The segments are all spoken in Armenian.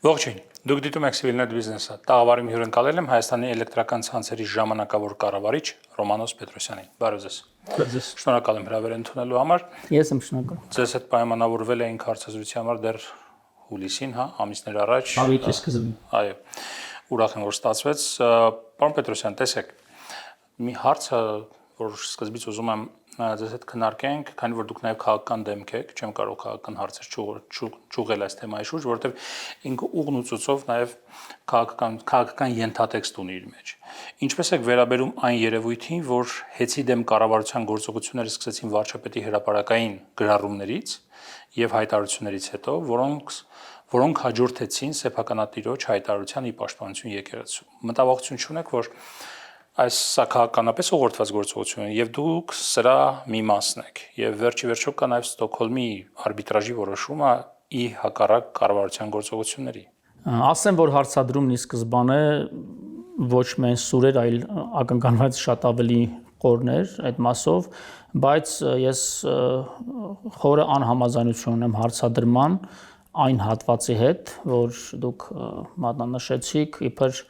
Ողջույն, դուք դիտում եք Civilnet Business-ը։ Տաղավարում հյուրընկալել եմ Հայաստանի էլեկտրական ցանցերի ժամանակավոր կառավարիչ Ռոմանոս Պետրոսյանին։ Բարև ձեզ։ Ձեզ։ Շնորհակալ եմ հրավեր ընդունելու համար։ Ես եմ շնորհակալ։ Ձեզ հետ պայմանավորվել էինք հարցազրույցի համար դեռ հուլիսին, ամիսներ առաջ։ Ավելի սկզբին։ Այո։ Ուրախ եմ, որ ստացվեց։ Պարոն Պետրոսյան, տեսեք, մի հարցը, որ սկզբից ուզում եմ ձեզ հետ քննարկենք, քանի որ դուք նաև քաղաքական դեմք եք, չեմ կարող քաղաքական հարցեր ճուղել այս թեմայի շուրջ, որովհետև ինքը ուղղն ու ծուծով նաև քաղաքական ենթատեքստ ունի իր մեջ։ Ինչպես եք վերաբերում այն երևույթին, որ հեծի դեմ կառավարության գործողությունները սկսեցին վարչապետի հրապարակային գրառումներից եւ հայտարարություններից հետո, որոնք հաջորդեցին սեփականատիրոջ հայտարարության ի պաշտպանություն եկեղեցու։ Մտավախություն չունեք, որ այս սա քաղաքականապես ուղղորդված գործողություն է եւ դուք սրա մի մասն եք եւ վերջի կա նաեւ Ստոկհոլմի արբիտրաժի որոշումը ի հակառակ կառավարության գործողությունների։ Ասեմ, որ հարցադրումն ի սկզբանե ոչ միայն սուր էր, այլ ակնկալված շատ ավելի կորներ այդ մասով, բայց ես խորը անհամաձայնություն ունեմ հարցադրման այն հատվածի հետ, որ դուք մատնանշեցիք իբր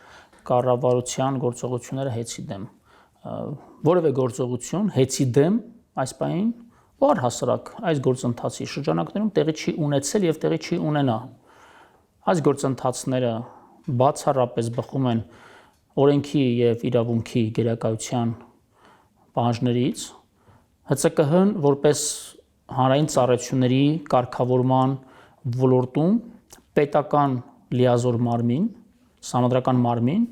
կառավարության գործողությունները հեծի դեմ։ Որևէ գործողություն հեծի դեմ այս պահին առհասարակ այս գործընթացի շրջանակներում տեղի չի ունեցել եւ տեղի չի ունենա։ Այս գործընթացները բացառապես բխում են օրենքի եւ իրավունքի գերակայության պահանջներից, ՀՑԿՀ-ն որպես հանրային ծառայությունների կարգավորման ոլորտում պետական լիազոր մարմին, սահմանադրական մարմին,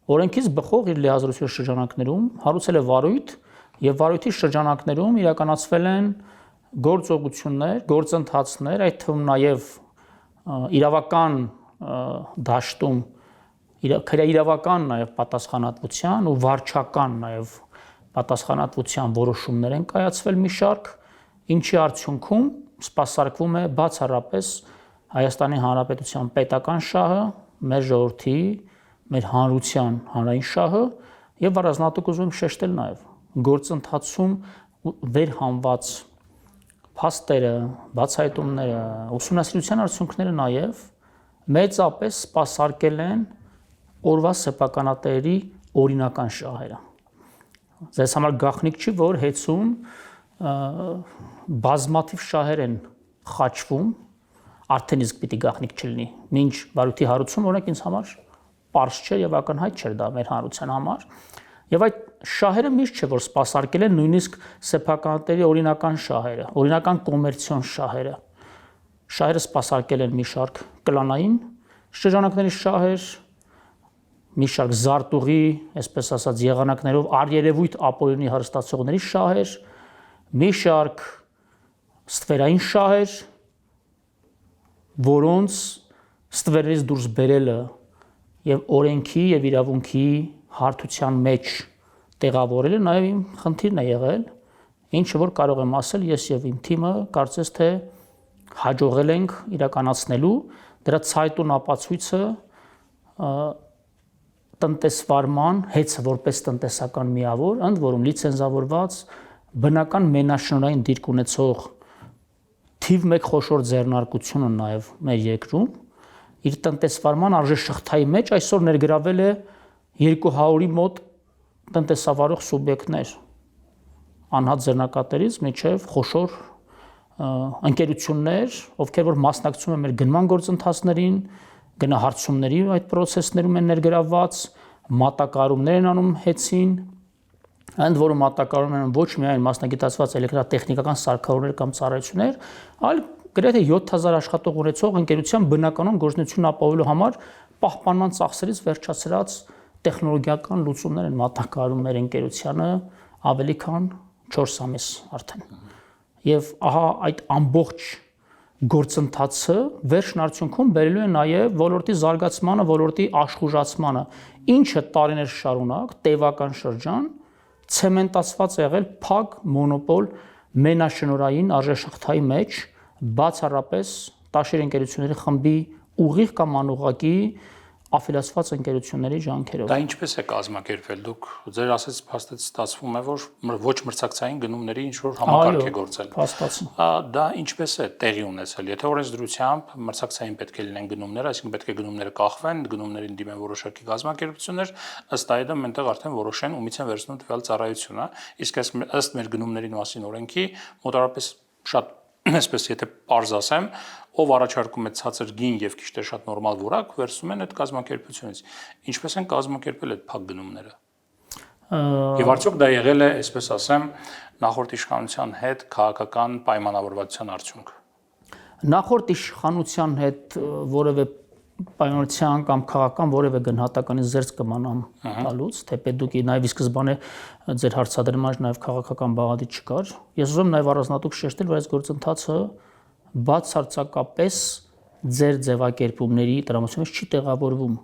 օրենքից բխող իր լիազորության շրջանակներում հարուցել է վարույթ եւ վարույթի շրջանակներում իրականացվել են գործողություններ, գործընթացներ, այդ թվում նաեւ իրավական դաշտում իրավական նաեւ պատասխանատվության ու վարչական նաեւ պատասխանատվության որոշումներ են կայացվել մի շարք, ինչի արդյունքում սպասարկվում է բացառապես Հայաստանի Հանրապետության պետական շահը, մեր ժողովրդի, մեր հանրության հանրային շահը եւ առանձնատուկ ուզում եմ շեշտել նաեւ գործընթացում վերհանված փաստերը, բացահայտումները, ուսումնասիրության արդյունքները նաեւ մեծապես սպասարկել են օրվա սեփականատերերի օրինական շահերը։ Ձեզ համար գաղտնիք չի, որ հեծում բազմաթիվ շահեր են խաչվում, արդեն իսկ պիտի գաղտնիք չլինի։ Մինչ վարույթի հարուցում օրինակ ինձ համար պարզ չէ եւ ակնհայտ չէր դա մեր հանրության համար։ Եվ այդ շահերը միշտ չէ որ սպասարկել են նույնիսկ սեփականատերի օրինական շահերը, օրինական կոմերցիոն շահերը։ Շահերը սպասարկել են մի շարք կլանային շրջանակների շահեր, մի շարք զարտուղի, այսպես ասած, եղանակներով առերևույթ ապօրինի հարստացողների շահեր, մի շարք ստվերային շահեր, որոնց ստվերից դուրս բերելը եւ օրենքի եւ իրավունքի հարթության մեջ տեղավորելը նաեւ իմ խնդիրն է եղել, ինչը որ կարող եմ ասել ես եւ իմ թիմը կարծես թե հաջողել ենք իրականացնելու դրա ցայտուն ապացույցը տնտեսվարման հեծը որպես տնտեսական միավոր, ընդ որում լիցենզավորված բնական մենաշնորհային դիրք ունեցող թիվ 1 խոշոր ձեռնարկությունը նաեւ մեր երկրում իր տնտեսվարման արժեշղթայի մեջ այսօր ներգրավել է 200-ի մոտ տնտեսավարող սուբյեկտներ անհատ ձեռնարկատերից մինչև խոշոր ընկերություններ, ովքեր որ մասնակցում են մեր գնման գործընթացներին, գնահարցումների այդ process-ներում են ներգրավված, մատակարարումներ են անում հեծին, ընդ որում մատակարարում են ոչ միայն մասնագիտացված էլեկտրատեխնիկական սարքավորումներ կամ ծառայություններ, այլ գրեթե 7000 աշխատող ունեցող ընկերության բնականon գործունեություն ապահովելու համար պահպանման ծախսերից վերջացրած տեխնոլոգիական լուծումներ են մատակարարում մեր ընկերությանը ավելի քան 4 ամիս արդեն։ Եվ ահա այդ ամբողջ գործընթացը վերջն արդյունքում բերելու է նաև ոլորտի զարգացմանը, ոլորտի աշխուժացմանը, ինչը տարիներ շարունակ տևական շրջան ցեմենտացված է եղել փակ մոնոպոլ մենաշնորհային արժեշղթայի մեջ, բացառապես տաշիր ընկերությունների խմբի ուղիղ կամ անուղղակի աֆիլիացված ընկերությունների ջանքերով։ Դա ինչպես է կազմակերպվել։ Դուք ձեր ասած փաստից ստացվում է, որ ոչ մրցակցային գնումների ինչ որ համակարգ է գործել։ Փաստացի։ Դա ինչպես է տեղի ունեցել։ Եթե օրենսդրությամբ մրցակցային պետք է լինեն գնումներ, այսինքն պետք է գնումները կախվեն, գնումներին դիմեն որոշակի կազմակերպություններ, ըստ այդմ այնտեղ արդեն որոշեն ումից են վերցնում տվյալ ծառայությունը, իսկ ըստ մեր գնումների մասին օրենքի մոտավորապես շատ այսպես եթե պարզ ասեմ, ով առաջարկում է ցածր գին եւ քիչ թե շատ նորմալ որակ, վերցնում են այդ կազմակերպությունից։ Ինչպես են կազմակերպել այդ փակ գնումները։ Եվ արդյոք դա եղել է, այսպես ասեմ, նախորդ իշխանության հետ քաղաքական պայմանավորվածության արդյունք։ Նախորդ իշխանության հետ որևէ պայմանավորվածության կամ քաղաքական որևէ գնահատականի զերծ կմանամ տալուց, թեպետ դուք նաև ի սկզբանե ձեր հարցադրման նաև քաղաքական բաղադրիչ չկար։ Ես ուզում եմ նաև առանձնատուկ շեշտել, որ այս գործընթացը բացարձակապես ձեր ձևակերպումների տրամադրումից չի տեղավորվում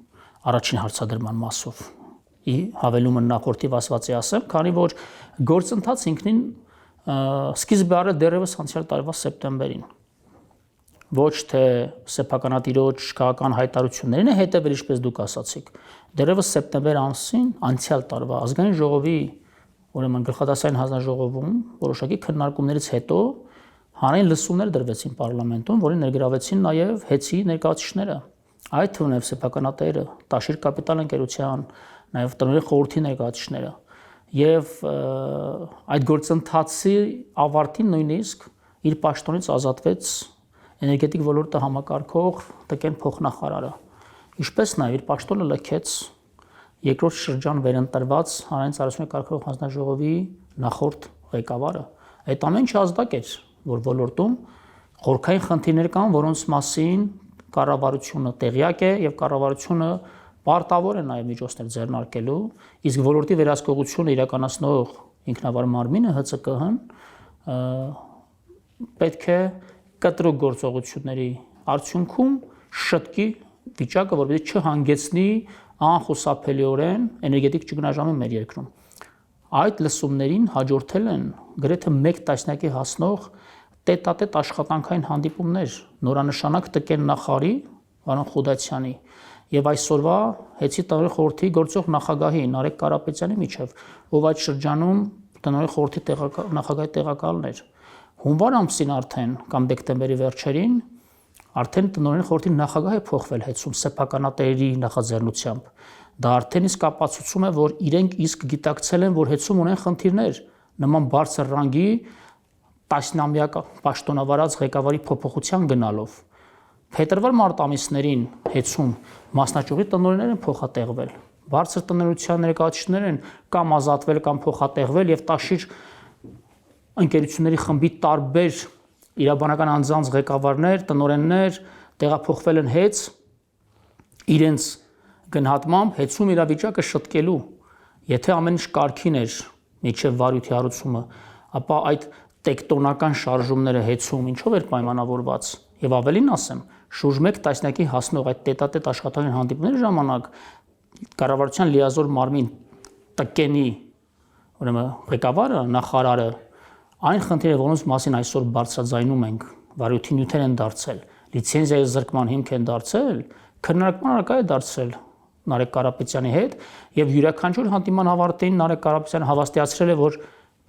առաջին հարցադրման մասով։ Ի հավելումը նախորդի ասվածի ասեմ, քանի որ գործընթացը ինքնին սկիզբ առել դեռևս անցյալ տարվա սեպտեմբերին։ Ոչ թե սեփականատիրոջ քաղաքական հայտարարություններին է հետևել, ինչպես դուք ասացիք։ Դեռևս սեպտեմբեր ամսին անցյալ տարվա ազգային ժողովի, ուրեմն գլխադասային հանձնաժողովում որոշակի քննարկումներից հետո հանրային լսումներ դրվեցին պարլամենտում, որին ներգրավեցին նաև ՀԵՑ-ի ներկայացուցիչները, այդ թվում նաև սեփականատերը, Տաշիր կապիտալ ընկերության, նաև տնօրեն խորհրդի ներկայացուցիչները։ Եվ այդ գործընթացի ավարտին նույնիսկ իր պաշտոնից ազատվեց էներգետիկ ոլորտը համակարգող ՏԿ փոխնախարարը, ինչպես նաև իր պաշտոնը լքեց երկրորդ շրջան վերընտրված հանրային ծառայությունների կարգավորող հանձնաժողովի նախորդ ղեկավարը։ Այդ ամեն ինչը ազդակ էր, որ ոլորտում խորքային խնդիրներ կան, որոնց մասին կառավարությունը տեղյակ է եւ կառավարությունը պարտավոր է նաև միջոցներ ձեռնարկելու, իսկ ոլորտի վերահսկողությունը իրականացնող ինքնավար մարմինը ՀՑԿ-ն պետք է կտրուկ գործողությունների արդյունքում շտկի վիճակը, որովհետեւ չհանգեցնի անխուսափելիորեն էներգետիկ ճգնաժամի մեր երկրում։ Այդ լսումներին հաջորդել են գրեթե 1 տասնյակի հասնող տետատետ աշխատանքային հանդիպումներ նորանշանակ ՏԿ նախարարի Վարոն Խուդացյանի եւ այսօրվա ՀԵՑ-ի տնօրեն խորհրդի գործող նախագահի Նարեկ Կարապետյանի միջև, ով այդ շրջանում տնօրեն խորհրդի նախագահի տեղակալն էր։ Հունվար ամսին արդեն կամ դեկտեմբերի վերջերին արդեն տնօրեն խորհրդի նախագահ է փոխվել ՀԵՑ-ում սեփականատերերի նախաձեռնությամբ։ Դա արդեն իսկ ապացուցում է, որ իրենք իսկ գիտակցել են, որ ՀԵՑ-ում ունեն խնդիրներ նման բարձր ռանգի տասնամյակ պաշտոնավարած ղեկավարի փոփոխության գնալով։ Փետրվար-մարտ ամիսներին ՀԵՑ-ում մասնաճյուղի տնօրեններ են փոխատեղվել, բարձր տնօրենության ներկայացուցիչներ են կամ ազատվել կամ փոխատեղվել եւ Տաշիր ընկերությունների խմբի տարբեր իրավաբանական անձանց ղեկավարներ, տնօրեններ տեղափոխվել են ՀԵՑ իրենց գնահատմամբ ՀԵՑ-ում իրավիճակը շտկելու։ Եթե ամեն ինչ կարգին էր միջև վարույթի հարուցումը, ապա այդ տեկտոնական շարժումները ՀԵՑ-ում ինչով էր պայմանավորված։ Եվ ավելին ասեմ, շուրջ 1 տասնյակի հասնող այդ տետատետ աշխատանքային հանդիպումների ժամանակ կառավարության լիազոր մարմին ՏԿ-ի ուրեմն ղեկավարը, նախարարը այն խնդիրները, որոնց մասին այսօր բարձրաձայնում ենք, վարույթի նյութեր են դարձել, լիցենզիայի զրկման հիմք են դարձել, քննարկման առարկա է դարձել Նարեկ Կարապետյանի հետ եւ յուրաքանչյուր հանդիպման ավարտին Նարեկ Կարապետյանը հավաստիացրել է, որ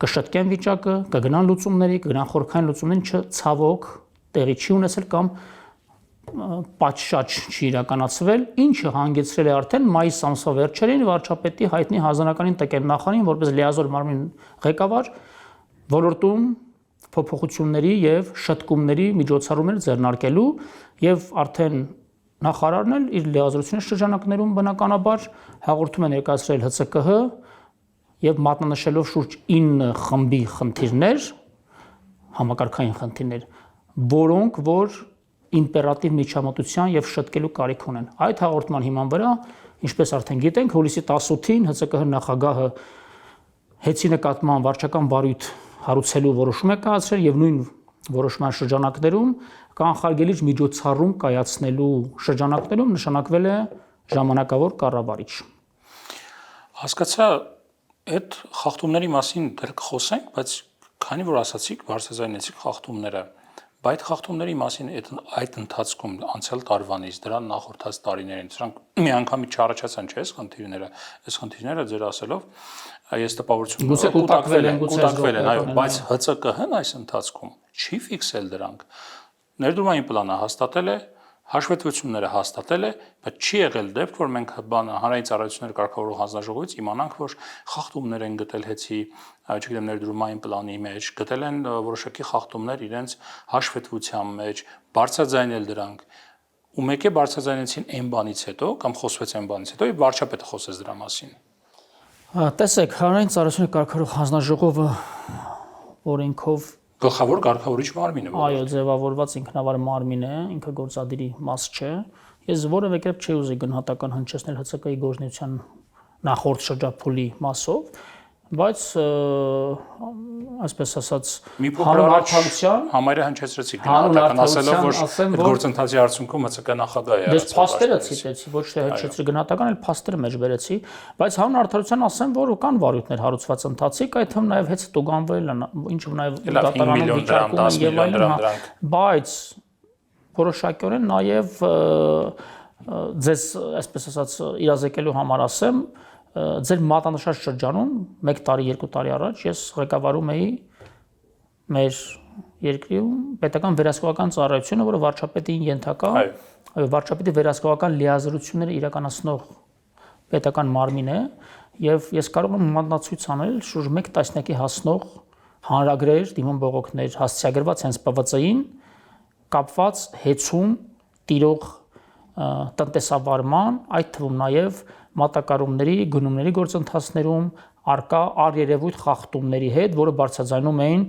կշտկեն վիճակը, կգնան լուծումների, կգնան խորքային լուծումներին, ցավոք տեղի չի ունեցել կամ պատշաճ չի իրականացվել, ինչը հանգեցրել է արդեն մայիս ամսվա վերջերին վարչապետի հայտնի հանձնականին ՏԿ նախարարին որպես լիազոր մարմին ղեկավար ոլորտում փոփոխությունների եւ շտկումների միջոցառումներ ձեռնարկելու եւ արդեն նախարարն էլ իր լիազորությունների շրջանակներում բնականաբար հաղորդում է ներկայացրել ՀՑԿՀ եւ մատնանշելով շուրջ 9 խմբի խնդիրներ, համակարգային խնդիրներ, որոնք որ իմպերատիվ միջամտության եւ շտկելու կարիք ունեն։ Այդ հաղորդման հիման վրա, ինչպես արդեն գիտենք, հուլիսի 18-ին ՀՑԿՀ նախագահը ՀԵՑ-ի նկատմամբ վարչական վարույթ հարուցելու որոշում է կայացրել եւ նույն որոշման շրջանակներում կանխարգելիչ միջոցառում կայացնելու շրջանակներում նշանակվել է ժամանակավոր կառավարիչ։ Հասկացա, այդ խախտումների մասին դեռ կխոսենք, բայց քանի որ ասացիք, բարձրաձայնեցիք խախտումները, Բայց այդ խախտումների մասին այդ ընթացքում անցյալ տարվանից դրան նախորդած տարիներին սրանք միանգամից չառաջացան, չէ՞, այս խնդիրները ձեր ասելով ես տպավորություն գուցե կուտակվել են, այո, բայց ՀՑԿ-ն այս ընթացքում չի ֆիքսել դրանք։ Ներդրումային պլանը հաստատել է, հաշվետվությունները հաստատել է, բայց չի եղել դեպք, որ մենք հանրային ծառայությունների կարգավորող հանձնաժողովից իմանանք, որ խախտումներ են գտել հեծի, չգիտեմ, ներդրումային պլանի մեջ, գտել են որոշակի խախտումներ իրենց հաշվետվության մեջ, բարձրաձայնել դրանք։ Ու մեկ է բարձրաձայնեցին այն բանից հետո կամ խոսվեց այն բանից հետո, եւ վարչապետը խոսեց դրա մասին։ Տեսեք, հանրային ծառայությունների կարգավորող հանձնաժողովը օրենքով Գլխավոր կարգավորիչ մարմինը։ Այո, ձևավորված ինքնավար մարմին է, ինքը գործադիրի մաս չէ։ Ես որևէ կերպ չի ուզի գնահատական հնչեցնել ՀՑԿ-ի գործունեության նախորդ շրջափուլի մասով, բայց այսպես ասած մի փոքր արդարության համարյա հնչեցրեցի գնահատական ասելով, որ այդ գործընթացի արդյունքում ՀՑԿ նախագահ է։ Ես փաստերը ցիտեցի, ոչ թե հնչեցրի գնահատական, այլ փաստերը մեջ բերեցի, բայց հանուն արդարության ասեմ, որ կան վարույթներ հարուցված ընթացիկ, այդ թվում նաև հեծը տուգանվել են, ինչը նաև դատարանում վիճակում են եւ այլն, բայց որոշակիորեն նաև ձեզ այսպես ասած իրազեկելու համար ասեմ, ձեր մատանշած շրջանում 1 տարի, 2 տարի առաջ ես ղեկավարում էի մեր երկրում պետական վերահսկողական ծառայությունը, որը վարչապետին ենթակա, վարչապետի վերահսկողական լիազորությունները իրականացնող պետական մարմին է, եւ ես կարող եմ մատնացույց անել շուրջ 1 տասնյակի հասնող հանրագրեր, դիմում բողոքներ հասցեագրված հենց ՊՎԾ-ին կապված հեծում տիրող տնտեսավարման, այդ թվում նաև մատակարարումների, գնումների գործընթացներում արկա առերևույթ խախտումների հետ, որը բարձրաձայնում էին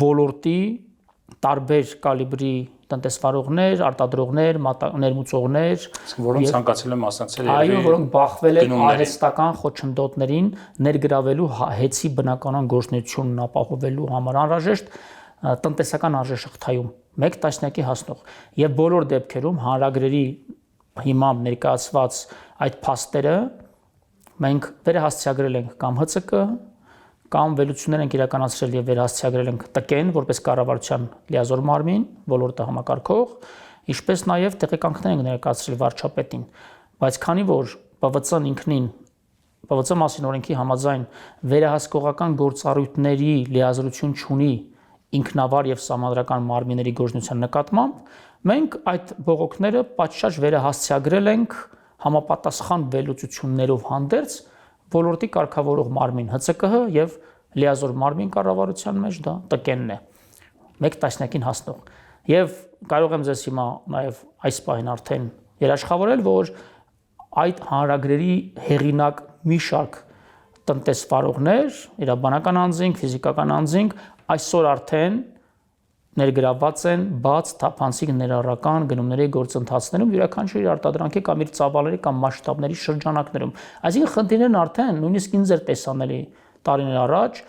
ոլորտի տարբեր կալիբրի տնտեսվարողներ, արտադրողներ, ներմուծողներ, որոնք ցանկացել են մասնակցել այո, որոնք բախվել են արհեստական խոչընդոտներին ներգրավելու հեծի բնականon գործունեությունն ապահովելու համար անհրաժեշտ տնտեսական արժեշղթայում 1 տասնյակի հասնող եւ բոլոր դեպքերում հանրագրերի հիմամբ ներկայացված այդ փաստերը մենք վերահասցեագրել ենք կամ ՀՑԿ կամ վերլուծություններ ենք իրականացրել եւ վերահասցեագրել ենք ՏԿ-ն որպես կառավարության լիազոր մարմին, ոլորտը համակարգող, ինչպես նաեւ տեղեկանքներ ենք ներկայացրել վարչապետին, բայց քանի որ ՊՎԾ-ն ինքնին ՊՎԾ մասին օրենքի համաձայն վերահսկողական գործառույթների լիազորություն չունի ինքնավար եւ սահմանադրական մարմինների գործունեության նկատմամբ, մենք այդ բողոքները պատշաճ վերահասցեագրել ենք համապատասխան վերլուծություններով հանդերձ ոլորտի կարգավորող մարմին ՀՑԿ-ը եւ լիազոր մարմին կառավարության մեջ դա ՏԿ-ն է 1 տասնյակին հասնող եւ կարող եմ ձեզ հիմա նաեւ այս պահին արդեն երաշխավորել որ այդ հանրագրերի հեղինակ մի շարք տնտեսվարողներ, իրավաբանական անձինք, ֆիզիկական անձինք այսօր արդեն ներգրավված են բաց թափանցիկ ներառական գնումների գործընթացներում յուրաքանչյուր արտադրանքի կամ իր ծավալների կամ մասշտաբների շրջանակներում։ Այսինքն խնդիրներն արդեն նույնիսկ ինձ էր տեսանելի տարիներ առաջ,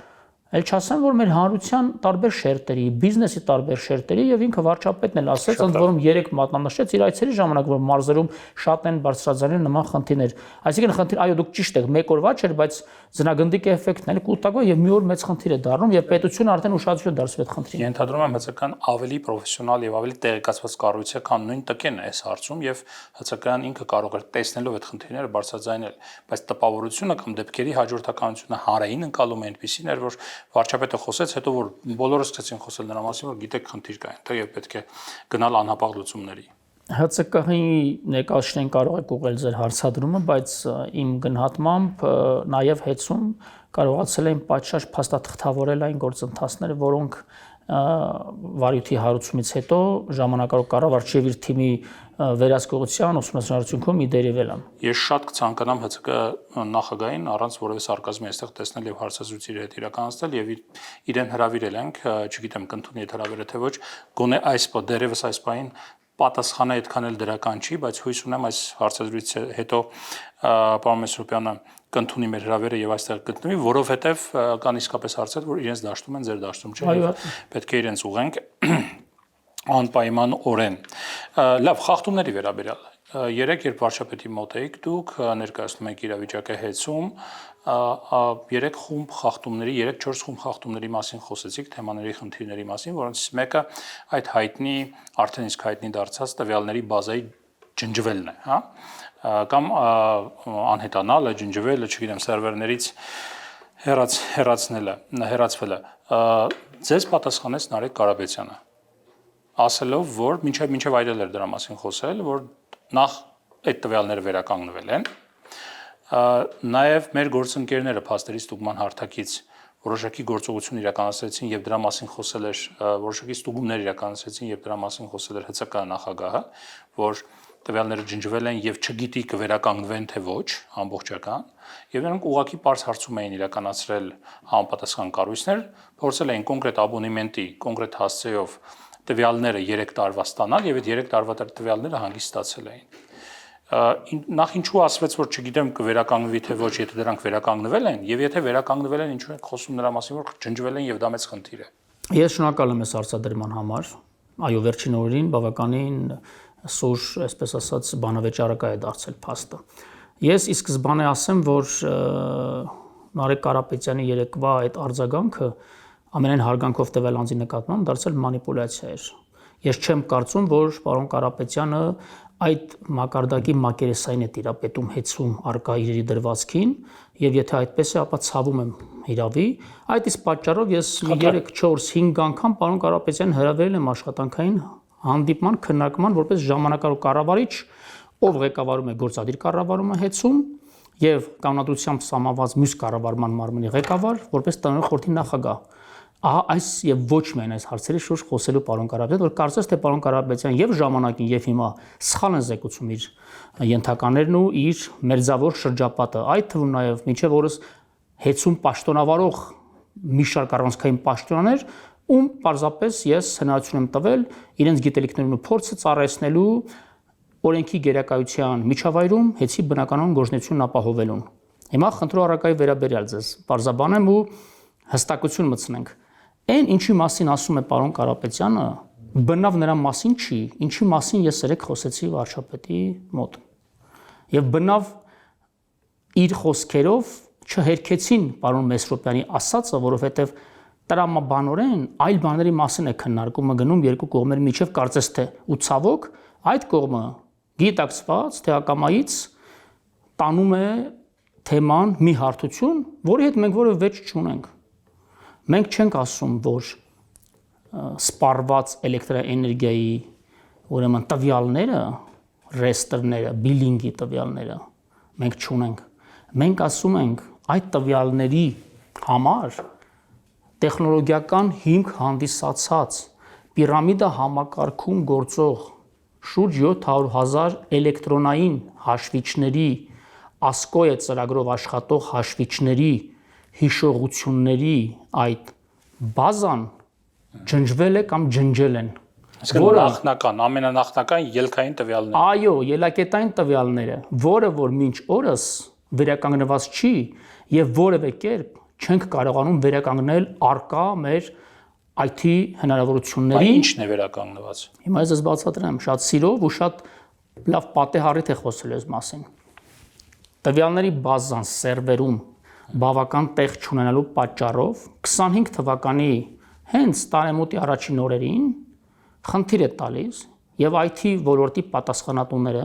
այլ չասեմ, որ մեր հանրության տարբեր շերտերի, բիզնեսի տարբեր շերտերի եւ ինքը վարչապետն էլ ասեց, ընդ որում 3 մատնանշեց իր այցերի ժամանակ, որ մարզերում շատ են բարձրաձայնել նման խնդիրներ։ Այսինքն խնդիր, այո, դուք ճիշտ եք, մեկ օրվա չէր, բայց ձնագնդիկ էֆեկտն էլ կուտակվա եւ մի օր մեծ խնդիր է դառնում եւ պետությունը արդեն ուշադրություն դարձրել այդ խնդրին։ Ենթադրում եմ ՀՑԿ-ն ավելի պրոֆեսիոնալ եւ ավելի տեղեկացված կառույց է, քան նույն ՏԿ-ն է այս հարցում եւ ՀՑԿ-ն ինքը կարող է տեսնելով այդ խնդիրները բարձրաձայնել, բայց տպավորությունը կամ դեպքերի հաջորդականությունը հանրային ընկալում է այնպեսին էր, որ վարչապետը խոսեց, հետո որ բոլորը սկսեցին խոսել նրա մասին, որ գիտեք խնդիր կա այնտեղ եւ պետք է գնալ անհապաղ լուծումների։ ՀՑԿ-ի ներկայացնեն կարող եք ուղղել ձեր հարցադրումը, բայց իմ գնահատմամբ նաև հեծում կարողացել են պատշաճ փաստաթղթավորել այն գործընթացները, որոնք վարույթի հարուցումից հետո ժամանակավոր կառավարչի եւ իր թիմի վերահսկողության ուսումնասիրության արդյունքում իդերևել են։ Ես շատ կցանկանամ ՀՑԿ նախագահին առանց որևէ սարկազմի այստեղ տեսնել եւ հարցազրույց իր հետ իրականացնել եւ իրեն հրավիրել ենք, չգիտեմ կընդունի այդ հրավերը թե ոչ, գոնե այս դերևս այս պահին պատասխանը այդքան էլ դրական չի, բայց հույս ունեմ այս հարցազրույցի հետո պարոն Մեսրոպյանը կընդունի մեր հրավերը եւ այստեղ գտնվի, որովհետեւ կան իսկապես հարցեր, որ իրենց դաշտում են, ձեր դաշտում չէ։ Պետք է իրենց ուղենք։ անպայմանորեն։ Լավ, խախտումների վերաբերյալ։ Երեք երբ վարչապետի մոտ եք դուք ներկայացնում եք իրավիճակը հեծում, երեք խումբ խախտումների, 3-4 խումբ խախտումների մասին խոսեցիք, թեմաների խնդիրների մասին, որոնցից մեկը այդ հայտնի, արդեն իսկ հայտնի դարձած տվյալների բազայի ջնջվելն է, հա? Կամ անհետանալը, ջնջվելը, չգիտեմ, սերվերներից հեռացվելը։ Ձեզ պատասխանեց Նարեկ Կարապետյանը, ասելով, որ մինչև այդել էր դրա մասին խոսել, որ նախ այդ տվյալները վերականգնվել են, նաև մեր գործընկերները փաստերի ստուգման հարթակից որոշակի գործողություն իրականացրեցին եւ դրա մասին խոսել էր որոշակի ստուգումներ իրականացրեցին եւ դրա մասին խոսել էր ՀՑԿ նախագահը, որ տվյալները ջնջվել են եւ չգիտի կվերականգնվեն թե ոչ ամբողջական եւ նրանք ուղղակի པարզ հարցում էին իրականացրել համապատասխան կառույցներ, փորձել էին կոնկրետ աբոնեմենտի կոնկրետ հասցեով տվյալները 3 տարվա ստանալ եւ այդ 3 տարվա տվյալները հանգիստ ստացել էին։ Նախ ինչու ասվեց, որ չգիտեմ կվերականգնվի թե ոչ, եթե դրանք վերականգնվել են եւ եթե վերականգնվել են, ինչու եք խոսում նրա մասին, որ ջնջվել են եւ դա մեծ խնդիր է։ Ես շնորհակալ եմ այս հարցադրման համար։ Այո, վերջին օրերին բավականին սուր, այսպես ասած, բանավեճարակա է դարձել փաստը։ Ես ի սկզբանե ասեմ, որ Նարեկ Կարապետյանի երեկվա այդ արձագանքը ամենայն հարգանքով տվել անձի նկատմամբ դարձել մանիպուլյացիա էր։ Ես չեմ կարծում, որ պարոն Կարապետյանը այդ մակարդակի մակերեսային է տիրապետում հեծում արկա իրերի դրվածքին եւ եթե այդպես է, ապա ցավում եմ իրավի։ Այդ իսկ պատճառով ես 3-4-5 անգամ պարոն Կարապետյանին հրավիրել եմ աշխատանքային հանդիպման քննարկման որպես ժամանակավոր կառավարիչ, ով ղեկավարում է գործադիր կառավարումը հեծում եւ կանոնադրությամբ սահմանված մյուս կառավարման մարմնի ղեկավար, որպես տնօրեն խորհրդի նախագահ։ Ահա այս եւ ոչ միայն այս հարցերի շուրջ խոսելու պարոն Կարապետյան, որ կարծես թե պարոն Կարապետյան եւ ժամանակին եւ հիմա սխալ են զեկուցում իր ենթականերն ու իր մերձավոր շրջապատը, այդ թվում նաեւ մինչեւ օրս հեծում պաշտոնավարող մի շարք առանցքային պաշտոնյաներ, ում պարզապես ես հնարավորություն եմ տվել իրենց գիտելիքներն ու փորձը ծառայեցնելու օրենքի գերակայության միջավայրում հեծի բնականon գործունեությունն ապահովելուն։ Հիմա խնդրու առարկայի վերաբերյալ ձեզ բարձաբանեմ ու հստակություն մտցնենք։ Այն ինչի մասին ասում է պարոն Կարապետյանը, բնավ նրա մասին չի, ինչի մասին ես երեք խոսեցի վարչապետի մոտ։ Եվ բնավ իր խոսքերով չհերքեցին պարոն Մեսրոպյանի ասածը, որովհետև տրամաբանորեն այլ բաների մասին է քննարկումը գնում երկու կողմերի միջև կարծես թե ու ցավոք այդ կողմը գիտակցված թե ակամայից տանում է թեման մի հարթություն, որի հետ մենք որևէ վեճ չունենք։ Մենք չենք ասում, որ սպառված էլեկտրաէներգիայի ուրեմն տվյալները, ռեստերները, բիլինգի տվյալները մենք չունենք։ Մենք ասում ենք այդ տվյալների համար տեխնոլոգիական հիմք հանդիսացած պիրամիդա համակարգում գործող շուրջ 700,000 էլեկտրոնային հաշվիչների ASCOE ծրագրով աշխատող հաշվիչների հիշողությունների այդ բազան ջնջվել է կամ ջնջել են, որը նախնական, ամենանախնական ելքային տվյալները։ Այո, ելակետային տվյալները, որը որ մինչ օրս վերականգնված չի եւ որևէ կերպ չենք կարողանում վերականգնել արկա մեր IT հնարավորությունների։ Ինչն է վերականգնված։ Հիմա ես բացատրեմ շատ սիրով ու շատ լավ պատեհառիթ է խոսել այս մասին։ Տվյալների բազան սերվերում բավական տեղ չունենալու պատճառով 25 թվականի հենց տարեմուտի առաջին օրերին խնդիր է տալիս եւ IT ոլորտի պատասխանատուները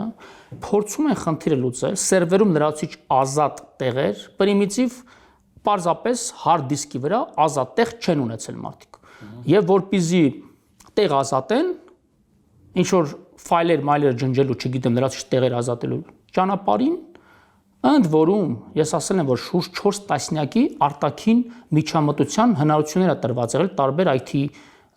փորձում են խնդիրը լուծել, սերվերում լրացուցիչ ազատ տեղեր, պրիմիտիվ պարզապես hard disk-ի վրա ազատ տեղ չեն ունեցել մարդիկ։ Եվ որպեսզի տեղ ազատեն, ինչ որ ֆայլեր, մայլեր ջնջելու, չգիտեմ, լրացուցիչ տեղեր ազատելու ճանապարհին, ընդ որում ես ասել եմ, որ շուրջ 4 տասնյակի արտաքին միջամտության հնարավորություններ է տրված եղել տարբեր IT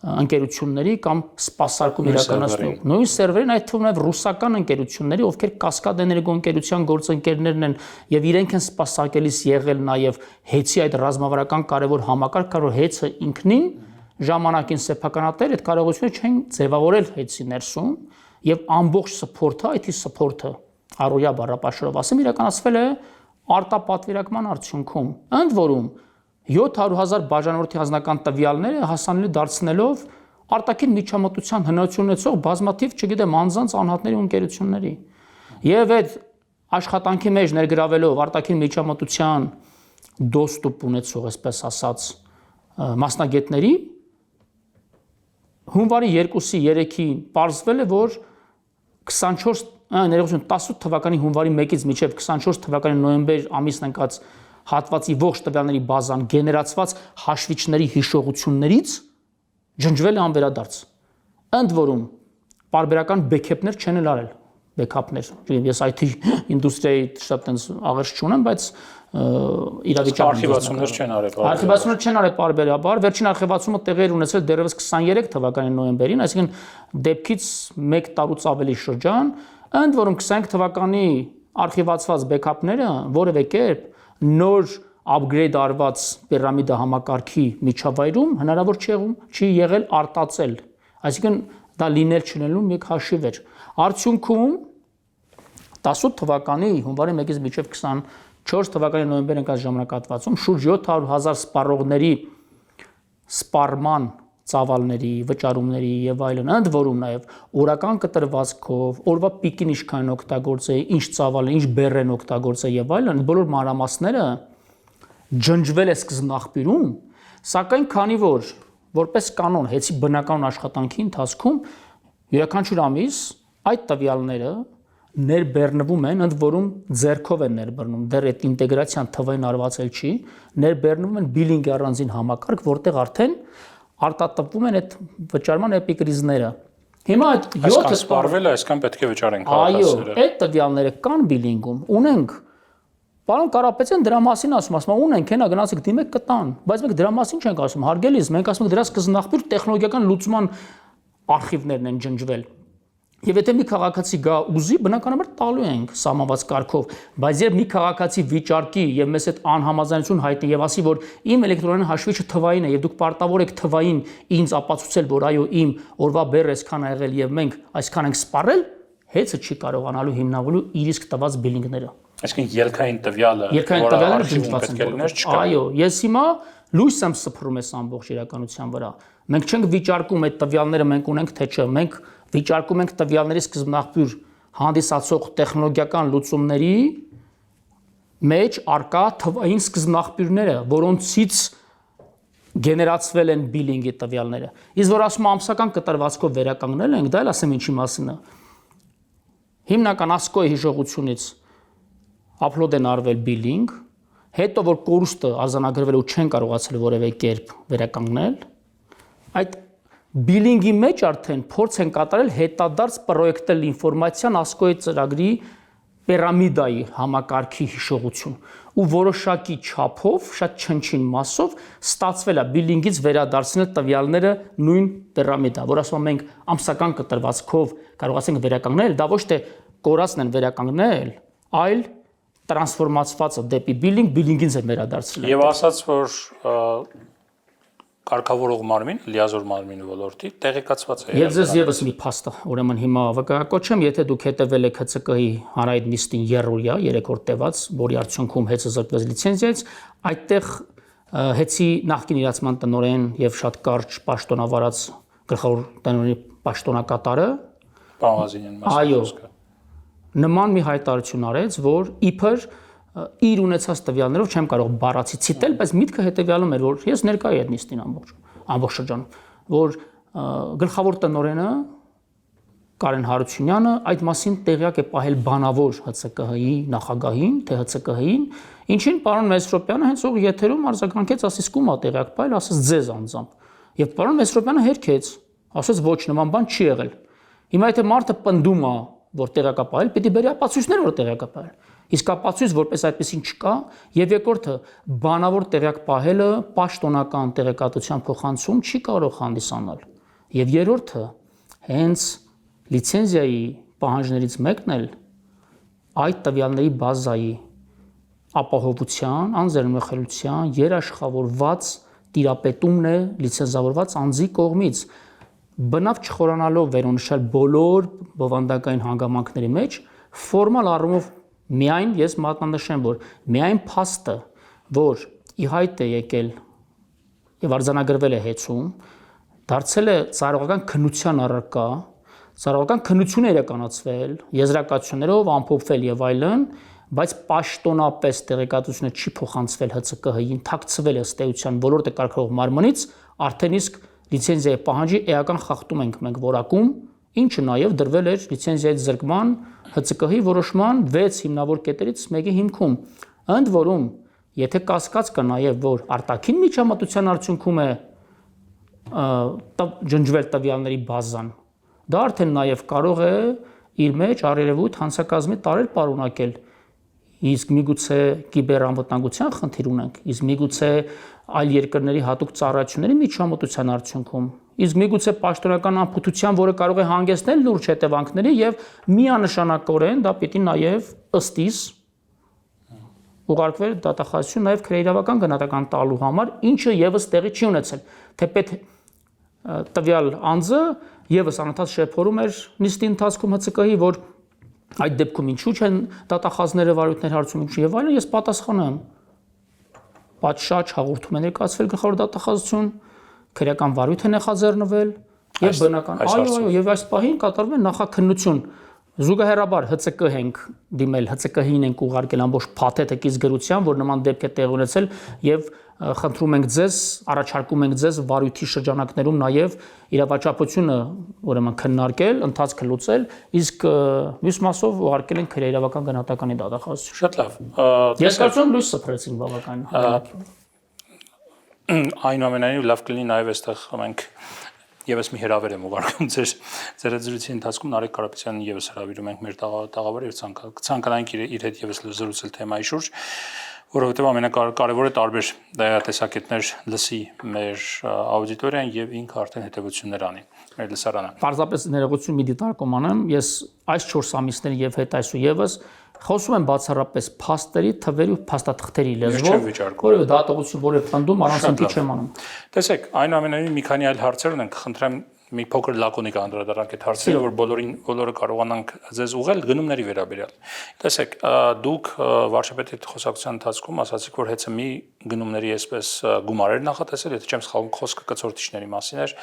ընկերությունների կամ սպասարկում իրականացնող։ Նույն սերվերին այդ թվում նաև ռուսական ընկերությունների, ովքեր Կասկադ էներգո ընկերության գործընկերներն են եւ իրենք են սպասարկելիս եղել նաև հեծի այդ ռազմավարական կարևոր համակարգը, որ հեծը ինքնին ժամանակին սեփականատեր այդ կարողությունը չեն ձևավորել հեծի ներսում եւ ամբողջ սփորթը, IT սփորթը առօրյա բառապաշարով ասեմ իրականացվել է արտապատվիրակման արդյունքում։ Ընդ որում 700,000 բաժանորդի անձնական տվյալները հասանելի դարձնելով արտաքին միջամտության հնարավորություն ունեցող բազմաթիվ, չգիտեմ, անձանց անհատների ու ընկերությունների։ Եվ այդ աշխատանքի մեջ ներգրավելով արտաքին միջամտության դոստուպ ունեցող, այսպես ասած, մասնագետների հունվարի 2-ի 3-ին պարզվել է, որ 18 թվականի հունվարի 1-ից մինչև 24 թվականի նոյեմբեր ամիսն ընկած հատվածի ողջ տվյալների բազան գեներացված հաշվիչների հիշողություններից ջնջվել է անվերադարձ։ Ընդ որում պարբերական բեքեփներ չեն էլ արել, բեքափներ։ Ես IT ինդուստրիայի շատ այնց աղերս չունեմ, բայց իրավիճակը արխիվացումներ չեն արել։ Արխիվացումներ չեն արել պարբերաբար, վերջին արխիվացումը տեղի էր ունեցել դեռևս 23 թվականի նոյեմբերին, այսինքն դեպքից 1 տարուց ավելի շրջան, ընդ որում 25 թվականի արխիվացված բեքափները որևէ կերպ նոր upgrade արված պիրամիդա համակարգի միջավայրում հնարավոր չի եղել արտացել, այսինքն դա լինել չնելու մի հաշիվ էր։ Արդյունքում 18 թվականի հունվարի 1-ից մինչև 24 թվականի նոյեմբեր ընկած ժամանակահատվածում շուրջ 700,000 սպառողների սպառման ծավալների, վճարումների եւ այլն, ընդ որում նաեւ օրական կտրվածքով, օրվա պիկին ինչքան օգտագործեի, ինչ ծավալ, ինչ բեռ են օգտագործել եւ այլն, բոլոր մանրամասները ջնջվել է սկզբնաղբյուրում, սակայն քանի որ որպես կանոն հեծի բնական աշխատանքի ընթացքում յուրաքանչյուր ամիս այդ տվյալները ներբեռնվում են, ընդ որում ձեռքով են ներբեռնում, դեռ այդ ինտեգրացիան թվային արվածել չի, ներբեռնվում են բիլինգի առանձին համակարգ, որտեղ արդեն արտատպվում են այդ վճարման էպիկրիզները։ Հիմա այդ 7 սպառվել է, այսքան պետք է վճարեն այո, քաղաքացիները։ այդ տվյալները կան բիլինգում, ունենք։ Պարոն Կարապետյան դրա մասին ասում, ունենք, հենա գնացեք դիմեք կտան, բայց մենք դրա մասին չենք ասում, հարգելիս, մենք ասում ենք դրա սկզբնաղբյուր տեխնոլոգիական լուծման արխիվներն են ջնջվել։ Եվ եթե մի քաղաքացի գա ուզի, բնականաբար տալու ենք սահմանված կարգով, բայց երբ մի քաղաքացի վիճարկի եւ մեզ այդ անհամաձայնություն հայտնի եւ ասի, որ իմ էլեկտրոնային հաշվիչը թվային է եւ դուք պարտավոր եք թվային ինձ ապացուցել, որ այո, իմ օրվա բեռը այսքան ա եղել եւ մենք այսքան ենք սպառել, հեծը չի կարողանալու հիմնավորելու իր իսկ տված բիլինգները։ Այսինքն ելքային տվյալը, որը ջնջված են։ Այո, ես հիմա լույս եմ սփռում այս ամբողջ իրականության վրա։ Մենք չենք վիճարկում այդ տվյալները մենք ունենք թե չէ, մենք վիճարկում ենք տվյալների սկզբնաղբյուր հանդիսացող տեխնոլոգիական լուծումների մեջ արկա թվային սկզբնաղբյուրները, որոնցից գեներացվել են բիլինգի տվյալները։ Իսկ որ ասում ամսական կտրվածքով վերականգնել ենք, դա էլ ասեմ ինչի մասին է։ Հիմնական ASCII-ի հիշողությունից upload են արվել բիլինգ, հետո որ կորուստը արձանագրվել ու չեն կարողացել որևէ կերպ վերականգնել, այդ բիլինգի մեջ արդեն փորձ են կատարել հետադարձ պրոյեկտել ինֆորմացիան ASCII-ի ծրագրի պիրամիդայի համակարգի հիշողություն ու որոշակի չափով, շատ չնչին մասով ստացվել է բիլինգից վերադարձնել տվյալները նույն պիրամիդա, որ ասում մենք ամսական կտրվածքով կարողացենք վերականգնել, դա ոչ թե կորածն են վերականգնել, այլ տրանսֆորմացվածը դեպի բիլինգից են վերադարձել։ Եվ ասաց, որ կարգավորող մարմին, լիազոր մարմինի ոլորտի տեղեկացված է։ Ես ձեզ եւս մի փաստը, ուրեմն հիմա վկայակոչեմ, եթե դուք հետևել եք ՀՑԿ-ի հանրային նիստին երրորդյա 3-րդ տևած, որի արդյունքում ՀԵՑ-ը զրկվեց լիցենզիայից, այդտեղ ՀԵՑ-ի նախկին իրացման տնօրեն եւ շատ կարճ պաշտոնավարած գլխավոր տնօրենի պաշտոնակատարը պարոն Ղազինյան այո, նման մի հայտարարություն արեց, որ իբր իր ունեցած տվյալներով չեմ կարող բառացի ցիտել, բայց միտքը հետեւյալում էր, որ ես ներկա եմ այդ նիստին ամբողջ շրջանում, որ գլխավոր տնօրենը Կարեն Հարությունյանը այդ մասին տեղյակ է պահել բանավոր ՀՑԿ-ի նախագահին, թե ՀՑԿ-ին, ինչին պարոն Մեսրոպյանը հենց ող եթերում արձագանքեց, ասես կումա տեղյակ պահել, ասես ձեզ անձամբ։ Եվ պարոն Մեսրոպյանը հերքեց, ասես ոչ նման բան չի եղել։ Հիմա եթե մարդը պնդում է, որ տեղյակ է պահել, պիտի բերի ապացույցներ, որ տեղյակ է պահել։ Իսկ ապացույց որպես այդպեսին չկա, եւ երկրորդը բանավոր տեղյակ պահելը պաշտոնական տեղեկատվության փոխանցում չի կարող հանդիսանալ։ Եւ երրորդը հենց լիցենզիայի պահանջներից մեկն էլ այդ տվյալների բազայի ապահովության, անձեռնմխելիության երաշխավորված տիրապետումն է լիցենզավորված անձի կողմից։ Բնավ չխորանալով վերոնշյալ բոլոր բովանդակային հանգամանքների մեջ, ֆորմալ առումով միայն ես մատնանշեմ, որ միայն փաստը, որ ի հայտ է եկել եւ արձանագրվել է ՀԵՑ-ում, դարձել է ծառայողական քննության առարկա, ծառայողական քննություն է իրականացվել, եզրակացություններով ամփոփվել եւ այլն, բայց պաշտոնապես տեղեկատվությունը չի փոխանցվել ՀՑԿՀ-ին, թաքցվել է ըստ էության ոլորտը կարգավորող մարմնից, արդեն իսկ լիցենզիայի պահանջի էական խախտում ենք մենք որակում, ինչը նաև դրվել էր լիցենզիայի զրկման ՀՑԿՀ-ի որոշման 6 հիմնավոր կետերից մեկի հիմքում։ Ընդ որում, եթե կասկած կա նաև, որ արտաքին միջամտության արդյունքում է ջնջվել տվյալների բազան, դա արդեն նաև կարող է իր մեջ առերևույթ հանցակազմի տարեր պարունակել։ Իսկ միգուցե կիբերանվտանգության խնդիր ունենք, իսկ միգուցե այլ երկրների հատուկ ծառայությունների միջամտության արդյունքում, իսկ միգուցե պաշտոնական անփութության, որը կարող է հանգեցնել լուրջ հետևանքների եւ միանշանակորեն դա պիտի նաեւ ըստիս ուղարկվել դատախազություն նաեւ քրեիրավական գնահատական տալու համար, ինչը եւս տեղի չի ունեցել, թեպետ տվյալ անձը եւս անընդհատ շեփորում էր նիստի ընթացքում ՀՑԿ-ի, որ այդ դեպքում ինչու չեն դատախազները վարույթներ հարցում եւ այլն, ես պատասխանում եմ։ Պատշաճ հաղորդում է ներկայացվել գլխավոր դատախազություն, քրեական վարույթ է նախաձեռնվել եւ բնական այո, եւ այս պահին կատարվում է նախաքննություն։ Զուգահեռաբար ՀՑԿ ենք դիմել, ՀՑԿ-ին ենք ուղարկել ամբողջ փաթեթը կից գրության, որ նման դեպք է տեղ ունեցել եւ խնդրում ենք ձեզ, առաջարկում ենք ձեզ վարույթի շրջանակներում նաև իրավաչափությունը ուրեմն քննարկել, ընթացքը լուծել, իսկ մյուս մասով ուղարկել ենք քրեիրավական գնահատականի դատախազություն։ Շատ լավ։ Ես կարծում եմ լույս սփռեցին բավական։ Այնուամենայնիվ լավ կլինի նաև այստեղ մենք եւս մի հրավեր եմ ուղարկում ձեր զրույցի ընթացքում Նարեկ Կարապետյանին եւս հրավիրում ենք մեր տաղավարը եւ ցանկանանք իր հետ եւս զրուցել թեմայի շուրջ, որովհետեւ ամենակարևորը տարբեր տեսակետներ լսի մեր աուդիտորիան եւ ինքը արդեն հետեւություններ անի մեր լսարանը։ Պարզապես ներողություն մի դիտարկում անեմ, ես այս 4 ամիսների եւ հետ այսուևս խոսում եմ բացառապես փաստերի, թվերի ու փաստաթղթերի լեզվով, որովհետեւ դատողություն որևէ փնդում առանց ընկի չեմ անում։ Տեսեք, այնուամենայնիվ մի քանի այլ հարցեր ունենք, խնդրեմ մի փոքր լակոնիկ անդրադառնանք այդ հարցերը, որ բոլորը կարողանանք ձեզ ուղղել գնումների վերաբերյալ։ Տեսեք, դուք վարչապետի հետ խոսակցության ընթացքում ասացիք, որ ՀՑՄ-ի գնումների այսպես գումարեր նախատեսել, եթե չեմ սխալվում, խոսքը կցորդիչների մասին էր,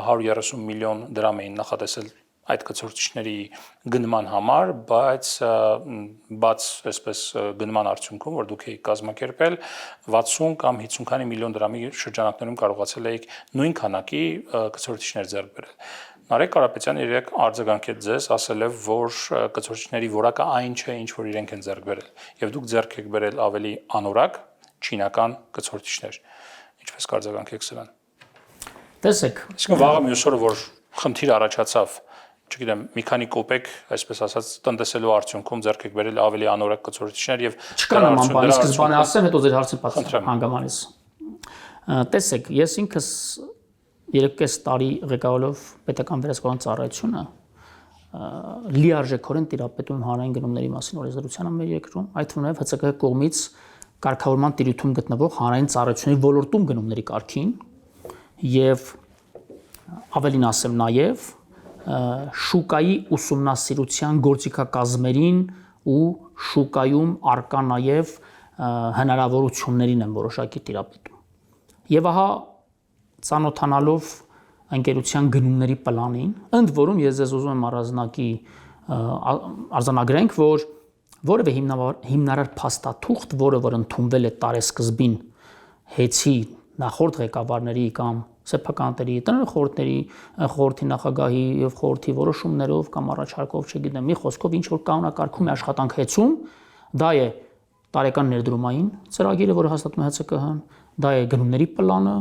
130 միլիոն դրամ էին նախատեսել այդ կցորդիչների գնման համար, բայց բաց այսպես գնման արդյունքում, որ դուք եք կազմակերպել 60 կամ 50 քանի միլիոն դրամի շրջանակներում կարողացել եք նույն քանակի կցորդիչներ ձեռք բերել։ Նարեկ Կարապետյանը իրենք արձագանքեց ձեզ, ասել է, որ կցորդիչների որակը այն չէ, ինչ որ իրենք են ձեռք բերել, եւ դուք ձեռք եք բերել ավելի անորակ չինական կցորդիչներ։ Ինչպես կարձագանքեք սրան։ Տեսեք, իսկ վաղը մյուս օրը որ խնդիր առաջացավ, չգիտեմ, մի քանի կոպեկ, այսպես ասած, տնտեսելու արդյունքում ձեռք եք բերել ավելի անորակ կցորդիչներ եւ չկա նման բան, սկզբանե ասեմ, հետո ձեր հարցի պատասխան հանգամանից։ Տեսեք, ես ինքս 3.5 տարի ղեկավարելով պետական վերահսկողական ծառայությունը լիարժեքորեն տիրապետում հանրային գնումների մասին օրենսդրությանը մեր երկրում, այդ թվում նաև ՀՑԿ կողմից կարգավորման տիրույթում գտնվող հանրային ծառայությունների ոլորտում գնումների կարգին եւ ավելին ասեմ նաև շուկայի ուսումնասիրության գործիքակազմերին ու շուկայում արկա նաև հնարավորություններին են որոշակի տիրապետում։ Եվ ահա ծանոթանալով ընկերության գնումների պլանին, ընդ որում ես ձեզ ուզում եմ արձանագրենք, որ որևէ հիմնարար փաստաթուղթ, որը որ ընդունվել է տարեսկզբին հեծի նախորդ ղեկավարների կամ սեփականատերի, տնօրեն խորհրդի նախագահի եւ խորհրդի որոշումներով կամ առաջարկով, չգիտեմ, մի խոսքով ինչ որ կանոնակարգում է աշխատանք հեծում, դա է տարեկան ներդրումային ծրագիրը, որը հաստատում է ՀՑԿՀ-ն, դա է գնումների պլանը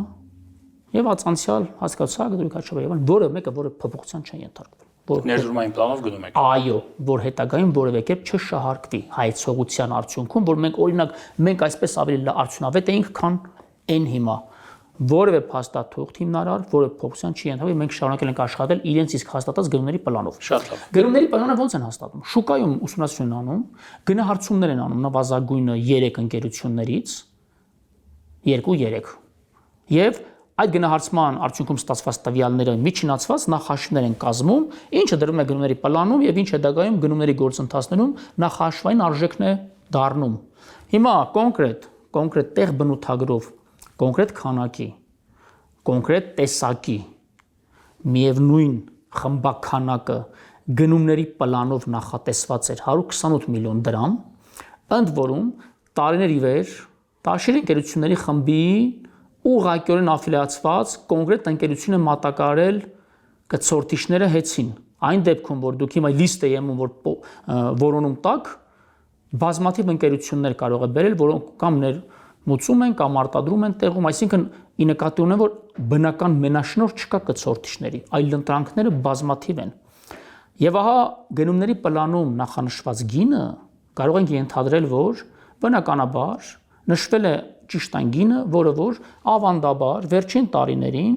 եւ անցյալ հասկացած դրույքաչափ եւ որը մեկը որը փոփոխության չեն ենթարկվել։ Ներդրումային պլանով գնում եք։ Այո, որ հետագայում որևէ կերպ չշահարկվի հայցողության արդյունքում, որ մենք օրինակ մենք այսպես ավելի արդյունավետ էինք, քան այն հիմա։ Որևէ փաստաթուղթ հիմնարար, որը փոփոխության չի ենթարկվել, մենք շարունակել ենք աշխատել իրենց իսկ հաստատած գնումների պլանով։ Շատ լավ։ Գնումների պլանը ո՞նց են հաստատում։ Շուկայում ուսումնասիրություն են անում, գնահարցումներ են անում նվազագույնը 3 ընկերություններից, 2-3։ Եվ այդ գնահարցման արդյունքում ստացված տվյալները միջինացված նախաշիվներ են կազմում, ինչը դրվում է գնումների պլանում եւ ինչ հետագայում գնումների գործընթացներում նախաշվային արժեքն է դառնում։ Հիմա կոնկրետ տեղ բնութագրով կոնկրետ քանակի, կոնկրետ տեսակի միևնույն խմբականակը գնումների պլանով նախատեսված էր 128 միլիոն դրամ, ընդ որում տարիներ ի վեր Տաշիր ընկերությունների խմբի ուղղակիորեն աֆիլիացված կոնկրետ ընկերություն է մատակարարել կցորդիչները հեծին։ Այն դեպքում, որ դուք հիմա լիստ եմ որոնում տակ, բազմաթիվ ընկերություններ կարող է բերել, որոնք կամ ներմուծում են, կամ արտադրում են տեղում, այսինքն ի նկատի ունեն, որ բնական մենաշնորհ չկա կցորդիչների, այլ ընտրանքները բազմաթիվ են։ Եվ ահա գնումների պլանում նախանշված գինը կարող ենք ենթադրել, որ բնականաբար նշվել է ճիշտ այն գինը, որը որ ավանդաբար վերջին տարիներին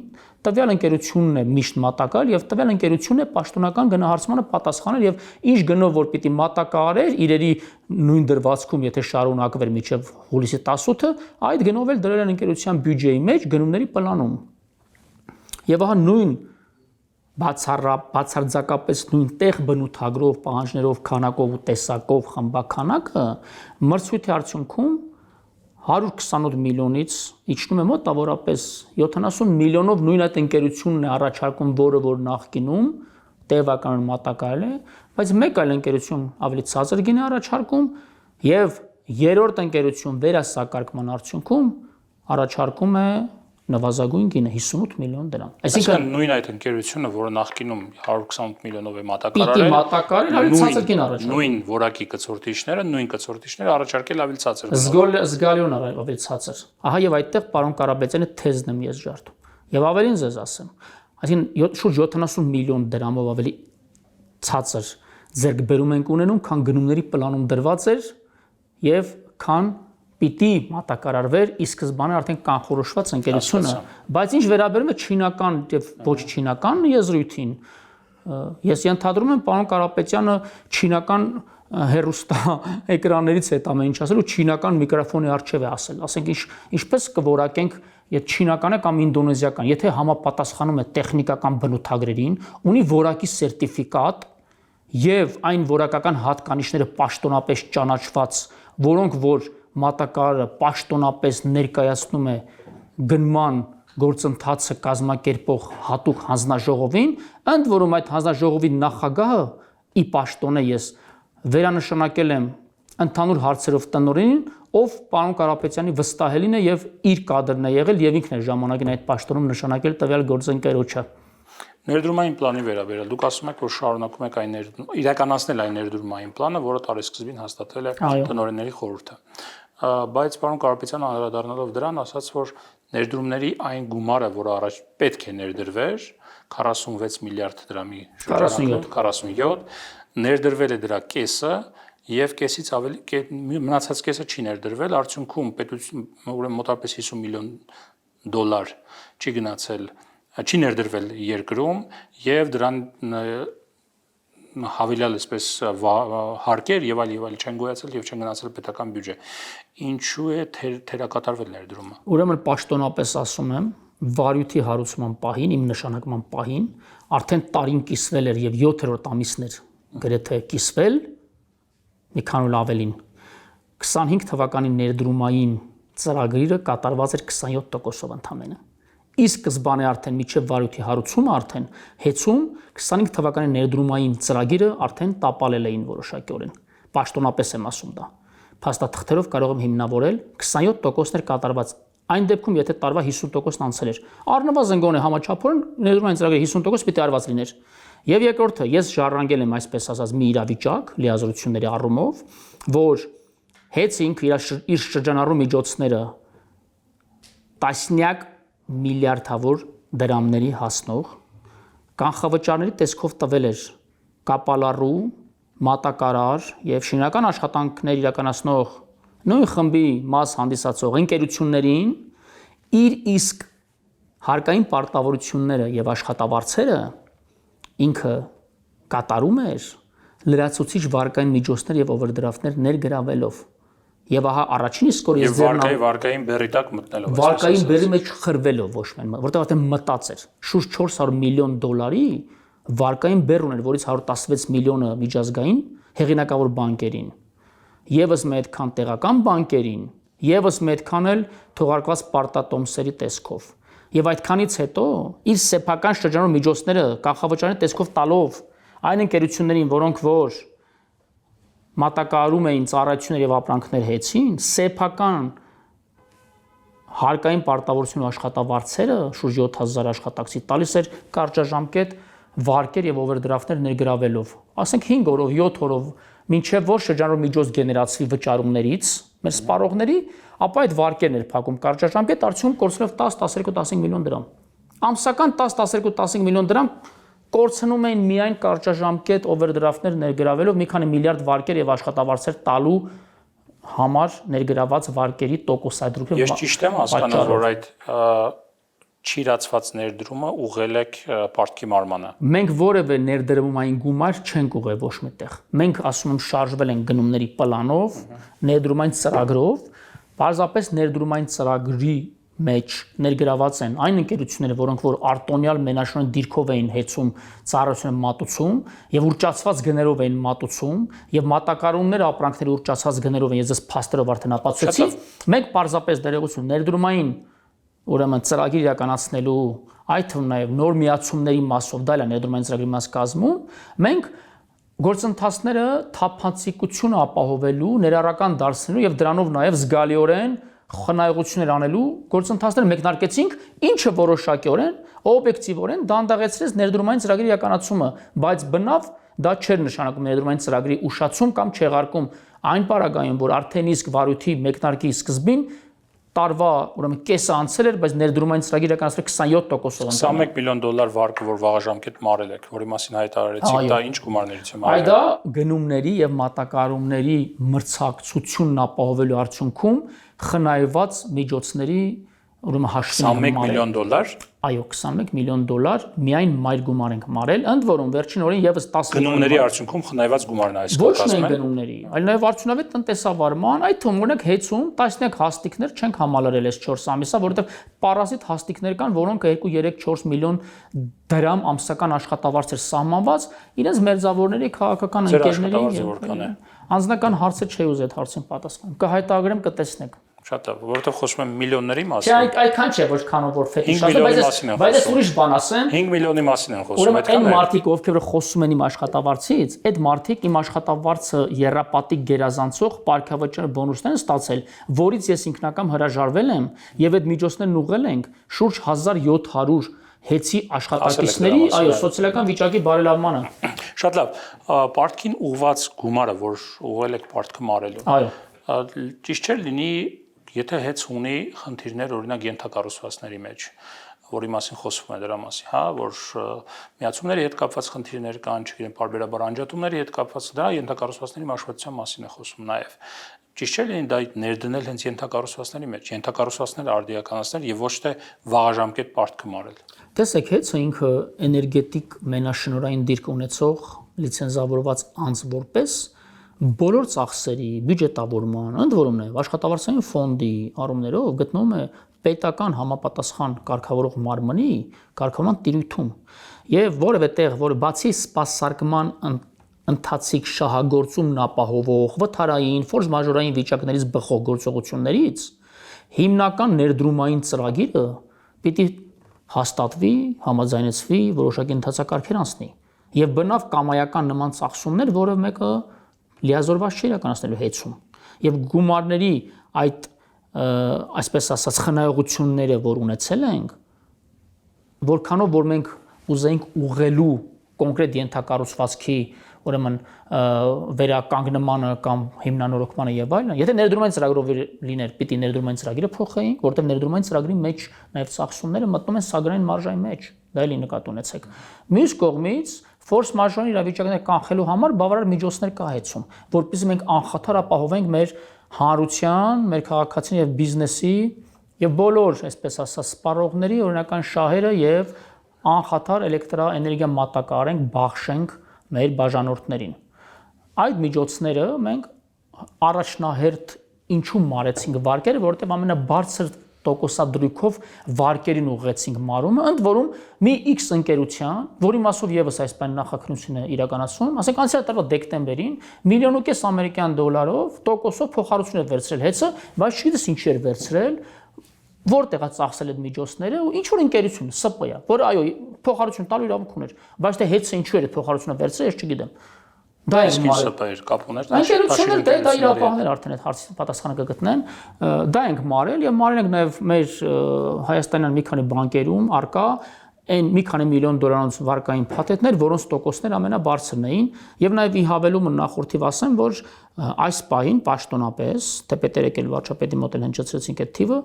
տվյալ ընկերությունն է միշտ մատակարարել եւ տվյալ ընկերությունն է պաշտոնական գնահարցմանը պատասխանել եւ ինչ գնով որ պիտի մատակարարեր իրերի նույն դրվածքում, եթե շարունակվեր մինչեւ հուլիսի 18-ը, այդ գնով էլ դրել են ընկերության բյուջեի մեջ գնումների պլանում։ Եվ ահա նույն բացարձակապես նույն տեղ բնութագրով, պահանջներով, քանակով ու տեսակով խմբականակը մրցույթի արդյունքում 128 միլիոնից իջնում է մոտավորապես 70 միլիոնով նույն այդ ընկերությունն է առաջարկում, որը որ նախկինում տևականորեն մատակարարել է, բայց մեկ այլ ընկերություն ավելի ցածր գին է առաջարկում եւ երրորդ ընկերություն վերասակարկման արդյունքում առաջարկում է նվազագույն գինը 58 միլիոն դրամ։ Այսինքն նույն այդ ընկերությունը, որը նախկինում 128 միլիոնով է մատակարարել, ավելի ցածր գին առաջարկել։ Նույն որակի կցորդիչները, նույն կցորդիչները առաջարկել ավելի ցածր։ Զգալիորեն ավելի ցածր։ Ահա եւ այդտեղ պարոն Կարապետյանը թեզն եմ ես ջարդում։ Եվ ավելին ձեզ ասեմ, այսինքն շուրջ 70 միլիոն դրամով ավելի ցածր ձեռքբերում ենք ունենում, քան գնումների պլանում դրված էր եւ քան պիտի մատակարարվեր ի սկզբանե արդեն կանխորոշված ընկերությունը, բայց ինչ վերաբերում է չինական եւ ոչ չինական եզրույթին, ես ենթադրում եմ պարոն Կարապետյանը չինական հեռուստա էկրաններից հետ ամեն ինչ ասել ու չինական միկրոֆոնի առջև է ասել, ասենք ինչպես կորակենք եթե չինական է կամ ինդոնեզիական, եթե համապատասխանում է տեխնիկական բնութագրերին, ունի որակի սերտիֆիկատ եւ այն որակական հատկանիշները պաշտոնապես ճանաչված, որոնք որ մատակարարը պաշտոնապես ներկայացնում է գնման գործընթացը կազմակերպող հատուկ հանձնաժողովին, ընդ որում այդ հանձնաժողովի նախագահը ի պաշտոնե ես վերանշանակել եմ ընդհանուր հարցերով տնօրենին, ով պարոն Կարապետյանի վստահելին է եւ իր կադրն է եղել եւ ինքն է ժամանակին այդ պաշտոնում նշանակել տվյալ գործընկերոջը։ Ներդրումային պլանի վերաբերյալ դուք ասում եք, որ շարունակում եք այն իրականացնել այն ներդրումային պլանը, որը տարեսկզբին հաստատել է տնօրենների խորհուրդը։ Բայց պարոն Կարապետյանը անդրադառնալով դրան ասաց, որ ներդրումների այն գումարը, որը առաջ պետք է ներդրվեր, 46 միլիարդ դրամի շրջանակում 47, ներդրվել է դրա կեսը եւ կեսից ավելի մնացած կեսը չի ներդրվել, արդյունքում պետությունը ուրեմն մոտավորապես 50 միլիոն դոլար չի գնացել, չի ներդրվել երկրում եւ դրան հավելյալ այսպես հարկեր եւ այլ չեն գոյացել եւ չեն գնացել պետական բյուջե։ Ինչու է թերակատարվել ներդրումը։ Ուրեմն պաշտոնապես ասում եմ, վարույթի հարուցման պահին, իմ նշանակման պահին, արդեն տարին կիսվել էր եւ 7-րդ ամիսն էր գրեթե կիսվել, մի քանի ավելին 25 թվականի ներդրումային ծրագրերը կատարված էր 27%-ով ընդամենը։ Իսկ սկզբանե արդեն միջև վարույթի հարուցումը արդեն հեծում 25 թվականի ներդրումային ծրագիրը արդեն տապալել էին որոշակիորեն։ Պաշտոնապես եմ ասում դա։ Փաստաթղթերով կարող եմ հիմնավորել 27%-ներ կատարված։ Այն դեպքում, եթե տարվա 50%-ն անցել էր, առնվազն գոնե համաչափորեն ներդրումային ծրագրի 50% պիտի արված լիներ։ Եվ երկրորդը, ես ժառանգել եմ այսպես ասած մի իրավիճակ լիազորությունների առումով, որ հեծինք իր շրջանառու միջոցները տասնյակ միլիարդավոր դրամների հասնող կանխավճարների տեսքով տվել էր կապալառու, մատակարար եւ շինական աշխատանքներ իրականացնող նույն խմբի մաս հանդիսացող ընկերություններին իր իսկ հարկային պարտավորությունները եւ աշխատավարձերը ինքը կատարում էր լրացուցիչ վարկային միջոցներ եւ օվերդրաֆտներ ներգրավելով։ Եվ ահա առաջին իսկ որ ես վարկային բերի տակ մտնելով վարկային բերի մեջ խրվելով ոչ միայն որտեղ արդեն մտած էր շուրջ 400 միլիոն դոլարի վարկային բեր ուներ, որից 116 միլիոնը միջազգային հեղինակավոր բանկերին, եւս մի այդքան տեղական բանկերին, եւս մի այդքան էլ թողարկված պարտատոմսերի տեսքով։ եւ այդքանից հետո իր սեփական շրջանում միջոցները կանխավճարի տեսքով տալով այն ընկերություններին, որոնք որ մատակարարում էին ծառայություններ եւ ապրանքներ հեծին, սեփական հարկային պարտավորություն ու աշխատավարձերը շուրջ 7000 աշխատակցի տալիս էր կարճաժամկետ վարկեր եւ օվերդրաֆտներ ներգրավելով։ Ասենք 5 օրով, 7 օրով, մինչեւ որ շրջանառու միջոց գեներացվի վճարումներից մեր սպառողների, ապա այդ վարկերն էր փակում կարճաժամկետ, արդյունքում կորցնելով 10-12-15 միլիոն դրամ։ Ամսական 10-12-15 միլիոն դրամ կորցնում էին միայն կարճաժամկետ օվերդրաֆտներ ներգրավելով մի քանի միլիարդ վարկեր եւ աշխատավարձեր տալու համար ներգրաված վարկերի տոկոսադրությամբ։ Ես ճիշտ եմ հասկանում, որ այդ չիրացված ներդրումը ուղղել եք պարտքի մարմանը։ Մենք որևէ ներդրումային գումար չենք ուղղել ոչ միտեղ։ Մենք ասում եմ շարժվել ենք գնումների պլանով, ներդրումային ծրագրով, բարձրապես ներդրումային ծրագրի մեջ ներգրաված են այն ընկերությունները, որոնք որ արտոնյալ մենաշնորհ դիրքով էին հեծում ծառայությունը մատուցում եւ ուռճացված գներով էին մատուցում եւ մատակարարումները ապրանքների ուռճացված գներով են, ես ձեզ փաստերով արդեն ապացուցեցի, մենք պարզապես դերեկություն ներդրումային ուրեմն ծրագիր իրականացնելու, այդ թվում նաեւ նոր միացումների մասով դա էլ է ներդրումային ծրագրի մաս կազմում, մենք գործընթացները թափանցիկությունը ապահովելու, ներառական դարձնելու եւ դրանով նաեւ զգալիորեն խնայողություններ անելու գործընթացներ մեկնարկեցինք, ինչը որոշակիորեն, օբյեկտիվորեն դանդաղեցրեց ներդրումային ծրագրի իրականացումը, բայց բնավ դա չէր նշանակում ներդրումային ծրագրի ուշացում կամ չեղարկում այն պարագայում, որ արդեն իսկ վարույթի մեկնարկի սկզբին տարվա ուրեմն կեսը անցել էր, բայց ներդրումային ծրագիր իրականացրել 27%-ով։ 21 միլիոն դոլար վարկը, որ վաղաժամկետ մարել եք, որի մասին հայտարարեցիք, դա ինչ գումարներից է մարել։ Այ դա գնումների եւ մատակարարումների մրցակցությունն ապահովելու արդյունքում խնայված միջոցների ուրեմն հաշվին 21 միլիոն դոլար։ Այո, 21 միլիոն դոլար միայն մայր գումար ենք մարել, ընդ որում վերջին օրին եւս 10 գնումների արդյունքում խնայված գումարն է այս ոչ միայն գնումների, այլ նաեւ արդյունավետ տնտեսավարման, այդ թվում օրինակ հեծում, տասնյակ հաստիկներ չենք համալրել այս 4 ամիսա, որովհետեւ պարազիտ հաստիկներ կան, որոնք 2-3-4 միլիոն դրամ ամսական աշխատավարձ էր սահմանված, իրենց մերձավորների քաղաքական ընկերների անձնական հարցը չի ուզի այդ հարցին պատասխան։ Կհայտարարեմ, կտեսնեք։ Շատ լավ, որովհետև խոսում եմ միլիոնների մասին։ Չէ, այդքան չէ, որքանով որ ֆետիշացը, բայց ես ուրիշ բան ասեմ։ 5 միլիոնի մասին են խոսում, այդքան է։ Այն մարդիկ, ովքեր խոսում են իմ աշխատավարձից, այդ մարդիկ իմ աշխատավարձը երրապատիկ գերազանցող պարգևաճար բոնուսներ են ստացել, որից ես ինքնակամ հրաժարվել եմ, եւ այդ միջոցներն ուղղել ենք շուրջ 1700 հեծի աշխատակիցների, այո, սոցիալական վիճակի բարելավմանը։ Շատ լավ, պարտքին ուղված գումարը, որ ուղղել եք պարտքը մարելու։ Այո։ Ճիշտ չէ լինի, եթե հեծ ունի խնդիրներ, օրինակ ենթակառուցվածքների մեջ, որի մասին խոսվում է դրա մասին, հա, որ միացումների հետ կապված խնդիրներ կան, չգիտեմ, բարբերաբար անջատումների հետ կապված, դա ենթակառուցվածքների մաշվածության մասին է խոսում նաև։ Ճիշտ չէ լինի դա ներդնել հենց ենթակառուցվածքների մեջ, ենթակառուցվածքները արդիականացնել եւ ոչ թե վաղաժամկետ պարտքը մարել։ Տեսեք, հեծը ինքը էներգետիկ մենաշնորհային դիրք ունեցող լիցենզավորված անձ որպես բոլոր ծախսերի բյուջետավորման, ընդ որում նաև աշխատավարձային ֆոնդի առումներով գտնվում է պետական համապատասխան կարգավորող մարմնի կարգավորման տիրույթում եւ որևէ տեղ, որը բացի սպասարկման ընթացիկ շահագործումն ապահովող վթարային, ֆորս մաժորային վիճակներից բխող գործողություններից հիմնական ներդրումային ծրագիրը պիտի հաստատվի, համաձայնեցվի, որոշակի ընթացակարգեր անցնի եւ բնավ կամայական նման ծախսումներ, որը մեկը լիազորված չի իրականացնելու հեծում եւ գումարների այդ այսպես ասած խնայողությունները, որ ունեցել ենք, որքանով որ մենք ուզենք ուղղելու կոնկրետ ենթակառուցվածքի ուրեմն վերականգնմանը կամ հիմնանորոգմանը եւ այլն, եթե ներդրումային ծրագրով լիներ, պիտի ներդրումային ծրագիրը փոխեին, որտեղ ներդրումային ծրագրի մեջ նաեւ ծախսումները մտնում են սագրային մարժայի մեջ, դա էլի նկատի ունեցեք։ Մյուս կողմից ֆորս մաժորային իրավիճակները կանխելու համար բավարար միջոցներ կա հեծում, որպեսզի մենք անխաթար ապահովենք մեր հանրության, մեր քաղաքացիների եւ բիզնեսի եւ բոլոր, այսպես ասած, սպառողների օրինական շահերը եւ անխաթար էլեկտրաէներգիա մատակարարենք, բաշխենք մեր բաժանորդներին։ Այդ միջոցները մենք առաջնահերթ ինչու մարեցինք վարկերը, որովհետեւ ամենաբարձր տոկոսադրույքով վարկերին ուղղեցինք մարումը, ընդ որում մի X ընկերության, որի մասով եւս այս բան նախաքննությունը իրականացում, ասենք անցյալ տարվա դեկտեմբերին 1.5 միլիոն ամերիկյան դոլարով տոկոսով փոխհարուցություն է վերցրել հեծը, բայց չգիտես ինչի էր վերցրել, որտեղ է ծախսել այդ միջոցները ու ինչ որ ընկերություն ՍՊ-ը, որ այո, փոխհարություն տալու իրավունք ուներ, բայց թե հետս ինչու էր փոխհարությունը վերցրել, ես չգիտեմ։ Դա է ՍՊ-էր կապ ուներ։ Ընկերությունները դա իր ապահովներ արդեն այդ հարցի պատասխանը կգտնեն։ Դա ենք մարել եւ մարել ենք նաեւ մեր հայաստանյան մի քանի բանկերում արկա այն մի քանի միլիոն դոլարանոց վարկային փաթեթներ, որոնց տոկոսներ ամենաբարձրն էին, եւ նաեւ ի հավելումը նախորդիվ ասեմ, որ այս պահին պաշտոնապես թեպետերեք էլ վարչապետի մոտ էլ հնչեցրեցինք այդ թիվը,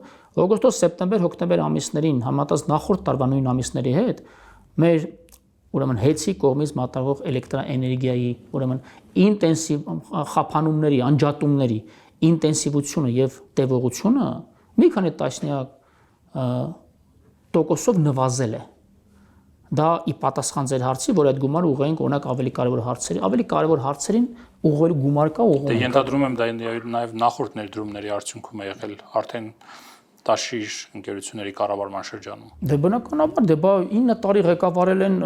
օգոստոս, սեպտեմբեր, հոկտեմբեր ամիսներին համեմատած նախորդ տարվա նույն ամիսների հետ մեր ուրեմն հեծի կողմից մատաղող էլեկտրաէներգիայի ուրեմն ինտենսիվ խափանումների, անջատումների ինտենսիվությունը եւ տևողությունը մի քանի տասնյակ տոկոսով նվազել է։ Դա ի պատասխան ձեր հարցի, որ այդ գումարը ուղղենք օրինակ ավելի կարևոր հարցերին ուղղելու գումար կա ուղղում։ Դե ենթադրում եմ դա նաև նախորդ ներդրումների արդյունքում է եղել արդեն տաշիր ընկերությունների կառավարման շրջանում։ Դե բնականաբար, դե բա 9 տարի ղեկավարել են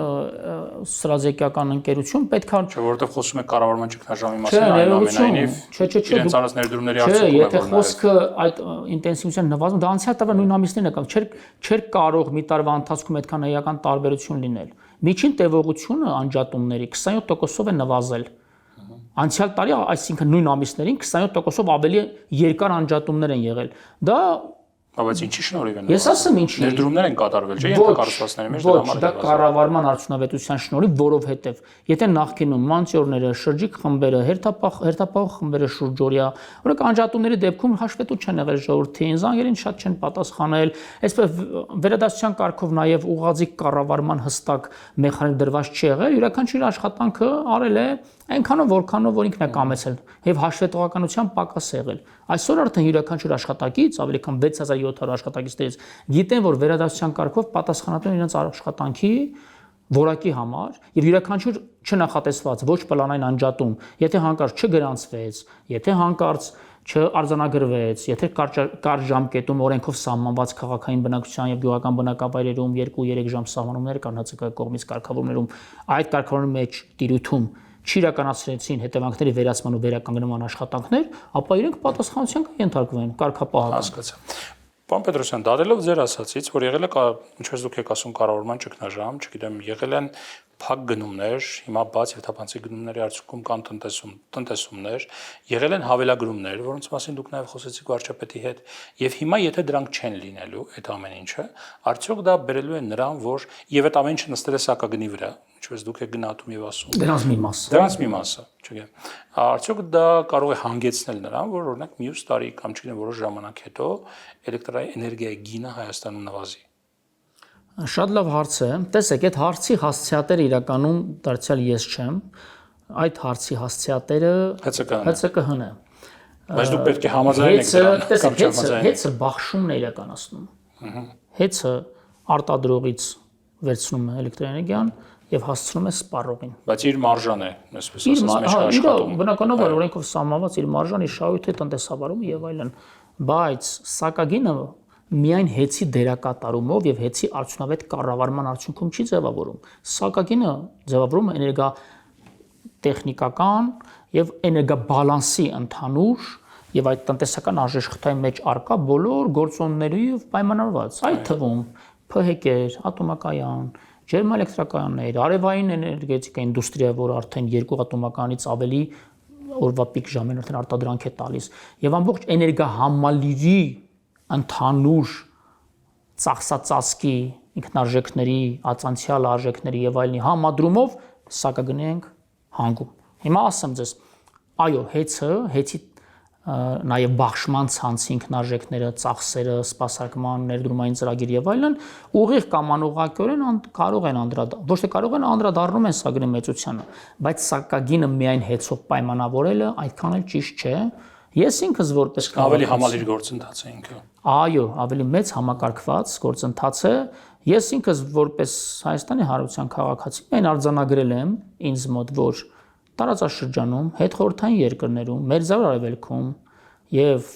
ստրատեգիական ընկերություն, պետք է Չէ, որովհետև խոսում եք կառավարման ճգնաժամի մասին, այնուամենայնիվ իրենց արած ներդրումների արդյունքում է։ Եթե խոսքը այդ ինտենսիվության նվազում, դա անցյալ տարվա նույն ամիսներն եկավ, չէր կարող մի տարվա ընթացքում այդքան էական տարբերություն լինել։ Միջին տևողությունը անջատումների 27%-ով է նվազել։ Անցյալ տարի, այսինքն նույն ամիսներին 27%-ով ավելի երկար անջատումներ են եղել։ Դա Բայց ինչի շնորհիվ են։ Ես ասեմ ինչի։ Ներդրումներ են կատարվել, չէ՞, ենթակառուցվածքների մեջ դրա համար։ Դա կառավարման արդյունավետության շնորհիվ, որովհետև եթե նախկինում մանցիորները, շրջիկ խմբերը, հերթապահող խմբերը շուրջօրյա, օրինակ անջատումների դեպքում հաշվետու չեն եղել ժողովրդին, զանգերին շատ չեն պատասխանել, այսպես վերադասության կարգով նաև ուղղաձիգ կառավարման հստակ մեխանիզմ դրված չի եղել, յուրաքանչյուր աշխատանքը արել է այնքանով որքանով որ ինքն է կամեցել եւ հաշվետվականության պակաս եղել։ Այսօր արդեն յուրաքանչյուր աշխատակից ավելի քան 6700 աշխատակիցներից գիտեն, որ վերադասության կարգով պատասխանատու են իրենց աշխատանքի որակի համար եւ յուրաքանչյուր չնախատեսված ոչ պլանային անջատում, եթե հանկարծ չգրանցվեց, եթե հանկարծ չարձանագրվեց, եթե կարճ ժամկետում օրենքով սահմանված քաղաքային բնակչության եւ գյուղական բնակավայրերում 2-3 ժամ սահմանումներ կան ՀՑԿ կողմից կարգավորումներում, այդ կարգավորումների մեջ տիրույթում չիրականացրեցին հետևանքների վերացման ու վերականգնման աշխատանքներ, ապա իրենք պատասխանատվության կենթարկվեն կարգապահական։ Հասկացա։ Պարոն Պետրոսյան, դատելով ձեր ասացից, որ եղել է, ինչպես դուք եք ասում, կառավարման ճգնաժամ, չգիտեմ, եղել են փակ գնումներ, հիմա բաց եւ թափանցիկ գնումների արդյունքում կան տնտեսումներ, եղել են հավելագրումներ, որոնց մասին դուք նաեւ խոսեցիք վարչապետի հետ, եւ հիմա եթե դրանք չեն լինելու, այդ ամեն ինչը, արդյոք դա բերելու է նրան, որ եւ այդ ամեն ինչը նստել է սակագնի վրա, ինչպես դուք եք գնահատում եւ ասում։ Դրանց մի մասը, չգիտեմ։ Արդյոք դա կարող է հանգեցնել նրան, որ օրինակ մյուս տարի կամ չգիտեմ որոշ ժամանակ հետո էլեկտրաէներգիայի գինը Հայաստանում նվազի։ Շատ լավ հարց է։ Տեսեք, այդ հարցի հասցեատերը իրականում դարձյալ ես չեմ։ Այդ հարցի հասցեատերը ՀՑԿ-ն է։ Բայց դուք պետք է համաձայնեք դրան։ Հեծը բաշխումն է իրականացնում։ Հեծը արտադրողից վերցնում է էլեկտրաէներգիան եւ հասցնում է սպառողին։ Բայց իր մարժան է, այսպես ասած, մեջ աշխատում։ Բնականաբար օրենքով սահմանված իր մարժան, իր շահույթը, տնտեսավարումը եւ այլն։ Բայց սակագինը միայն հեծի դերակատարումով եւ հեծի արդյունավետ կառավարման արդյունքում չի ձևավորում։ Սակագինը ձևավորում է էներգա տեխնիկական եւ էներգաբալանսի ընդհանուր եւ այդ տնտեսական արժեշտության մեջ արկա բոլոր գործոններով պայմանավորված, այդ թվում ՓՀԿ, ատոմակայան, ջերմաէլեկտրակայաններ, արևային էներգետիկա ինդուստրիա, որ արդեն 2 ատոմականից ավելի օրվա պիկ ժամին արդեն արտադրանք է տալիս եւ ամբողջ էներգահամալիրի ընդհանուր ծախսածածկի ինքնարժեքների, ածանցյալ արժեքների եւ այլնի համադրումով սակագնի ենք հանգում։ Հիմա ասեմ ձեզ, այո, հեծի նաև բաշխման ցանցի ինքնարժեքները, ծախսերը, սպասարկման, ներդրումային ծրագիր եւ այլն ուղիղ կամ անուղղակիորեն կարող են ոչ թե կարող են անդրադառնում են սակագնի մեծությանը, բայց սակագինը միայն հեծով պայմանավորելը այդքան էլ ճիշտ չէ։ Ես ինքս որպես ավելի համալիր գործընթաց է ինքը։ Այո, ավելի մեծ համակարգված գործընթաց է։ Ես ինքս որպես Հայաստանի Հանրապետության քաղաքացի այն արձանագրել եմ ինձ մոտ, որ տարածաշրջանում, հետխորհրդային երկրներում, Մերձավոր Արևելքում եւ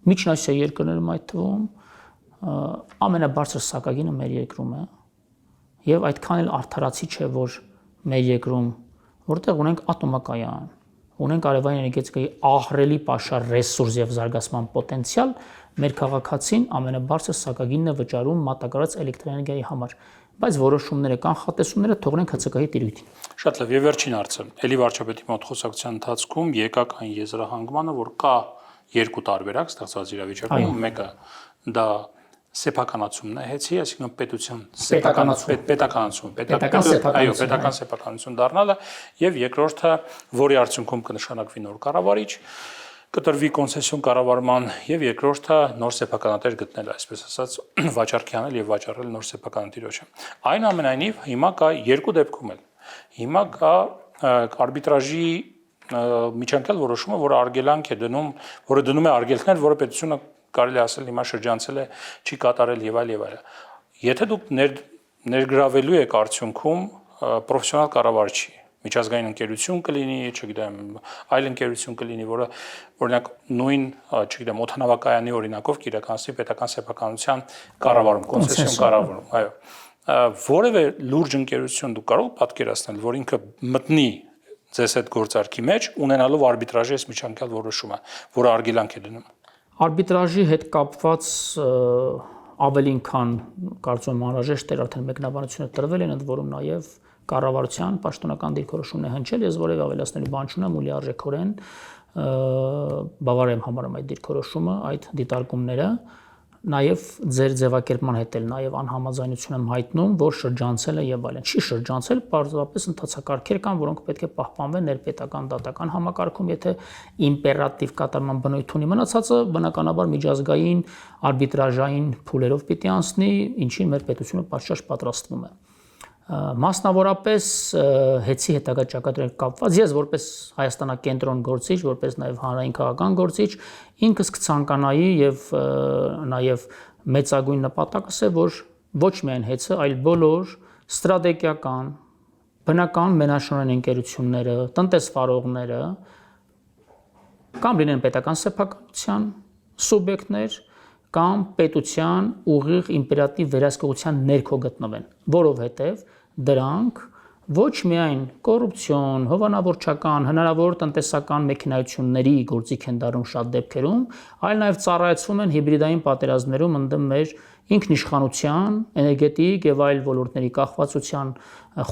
Միջնասիայի երկրներում այդ թվում ամենաբարձր սակագինը մեր երկրում է եւ այդքան էլ արդարացի չէ, որ մեր երկրում, որտեղ ունենք ատոմակայան, ունենք արևային էներգետիկայի ահռելի պաշար ռեսուրս եւ զարգացման պոտենցիալ, մեր քաղաքացին ամենաբարձր սակագինն է վճարում մատակարարած էլեկտրաէներգիայի համար, բայց որոշումները կանխատեսումները թողնենք ՀՑԿ-ի տիրույթին։ Շատ լավ, եւ վերջին հարցը։ Էլի վարչապետի մոտ խոսակցության ընթացքում եկակ այն եզրահանգմանը, որ կա երկու տարբերակ ստեղծված իրավիճակում, մեկը դա սեփականացումն է հեծի, այսինքն պետության պետական սեփականություն դառնալը, եւ երկրորդը, որի արդյունքում կնշանակվի նոր կառավարիչ, կտրվի կոնցեսիոն կառավարման, եւ երկրորդը նոր սեփականատեր գտնել, այսպես ասած, վաճառքի անել եւ վաճառել նոր սեփականատիրոջը։ Այնուամենայնիվ, հիմա կա երկու դեպքում էլ։ Հիմա կա արբիտրաժի միջանկյալ որոշումը, որը արգելանք է դնում, որը դնում է արգելքներ, որը պետությունը կարելի ասել հիմա շրջանցել է, չի կատարել եւ այլ եւ այլ։ Եթե դուք ներգրավելու եք արդյունքում պրոֆեսիոնալ կառավարչի, միջազգային ընկերություն կլինի, չգիտեմ, այլ ընկերություն կլինի, որը օրինակ նույն, չգիտեմ, օդանավակայանի օրինակով կիրականացնի պետական սեփականության կառավարում, կոնցեսիոն կառավարում, այո։ Որևէ լուրջ ընկերություն դուք կարող պատկերացնել, որ ինքը մտնի ձեզ այդ գործարքի մեջ, ունենալով արբիտրաժի այս միջանկյալ որոշումը, որը արգելանք է դնում։ Արբիտրաժի հետ կապված ավելին քան կարծում եմ անհրաժեշտ էր արդեն մեկնաբանությունը տրվել են, ընդ որում նաև կառավարության պաշտոնական դիրքորոշումն է հնչել, ես որևէ ավելացնելու բան չունեմ, ու լիարժեքորեն բավարար եմ համարում այդ դիրքորոշումը, այդ դիտարկումները, նաև ձեր ձևակերպման հետ էլ նաև անհամաձայնություն եմ հայտնում, որ շրջանցել է եւ այլն։ Չի շրջանցել, պարզապես ընթացակարգեր կան, որոնք պետք է պահպանվեն ներպետական դատական համակարգում, եթե իմպերատիվ կատարման բնույթ ունի, մնացածը բնականաբար միջազգային արբիտրաժային փուլերով պիտի անցնի, ինչին մեր պետությունը պատշաճ պատրաստվում է։ Մասնավորապես հեծի հետագա ճակատագրեր կապված ես որպես Հայաստանակենտրոն գործիչ, որպես նաև հանրային քաղաքական գործիչ ինքս կցանկանայի եւ նաև մեծագույն նպատակս է, որ ոչ միայն հեծը, այլ բոլոր ստրատեգիական, բնական մենաշնորհային ընկերությունները, տնտեսվարողները կամ լինեն պետական սեփականության սուբյեկտներ կամ պետության ուղիղ իմպերատիվ վերահսկողության ներքո գտնվեն, որովհետև դրանք ոչ միայն կոռուպցիոն, հովանավորչական, հնարավոր տնտեսական մեքենայությունների գործիք են դառնում շատ դեպքերում, այլ նաև ծառայեցվում են հիբրիդային պատերազմներում ընդդեմ մեր ինքնիշխանության, էներգետիկ եւ այլ ոլորտների կախվածության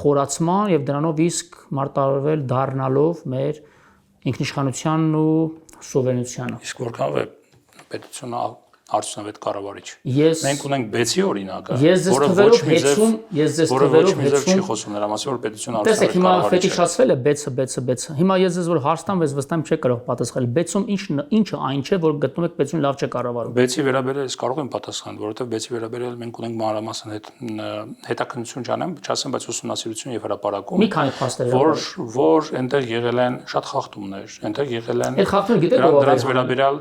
խորացման եւ դրանով իսկ մարտահրավեր դառնալով մեր ինքնիշխանությանն ու սուվերենությանը։ Իսկ որքանով է պետությունը արդյունավետ կառավարիչ։ Մենք ունենք Բեցի օրինակը, որը ոչ մի ձև չի խոսում նրա մասին, որ պետությունը արդյունավետ կառավարիչ է։ Տեսեք, հիմա ֆետիշացվել է Բեցը։ Հիմա ես ձեզ որ հարցնեմ, ես վստահ եմ չեք կարող պատասխանել։ Բեցում ինչը այն չէ, որ գտնում եք պետությունը լավ չէ կառավարում։ Բեցի վերաբերյալ ես կարող եմ պատասխանել, որովհետև Բեցի վերաբերյալ մենք ունենք մանրամասն հետաքննություն չասեմ, բայց ուսումնասիրություն եւ հրապարակում։ Մի քանի փաստեր, որ այնտեղ եղել են շատ խախտումներ, այնտեղ եղել են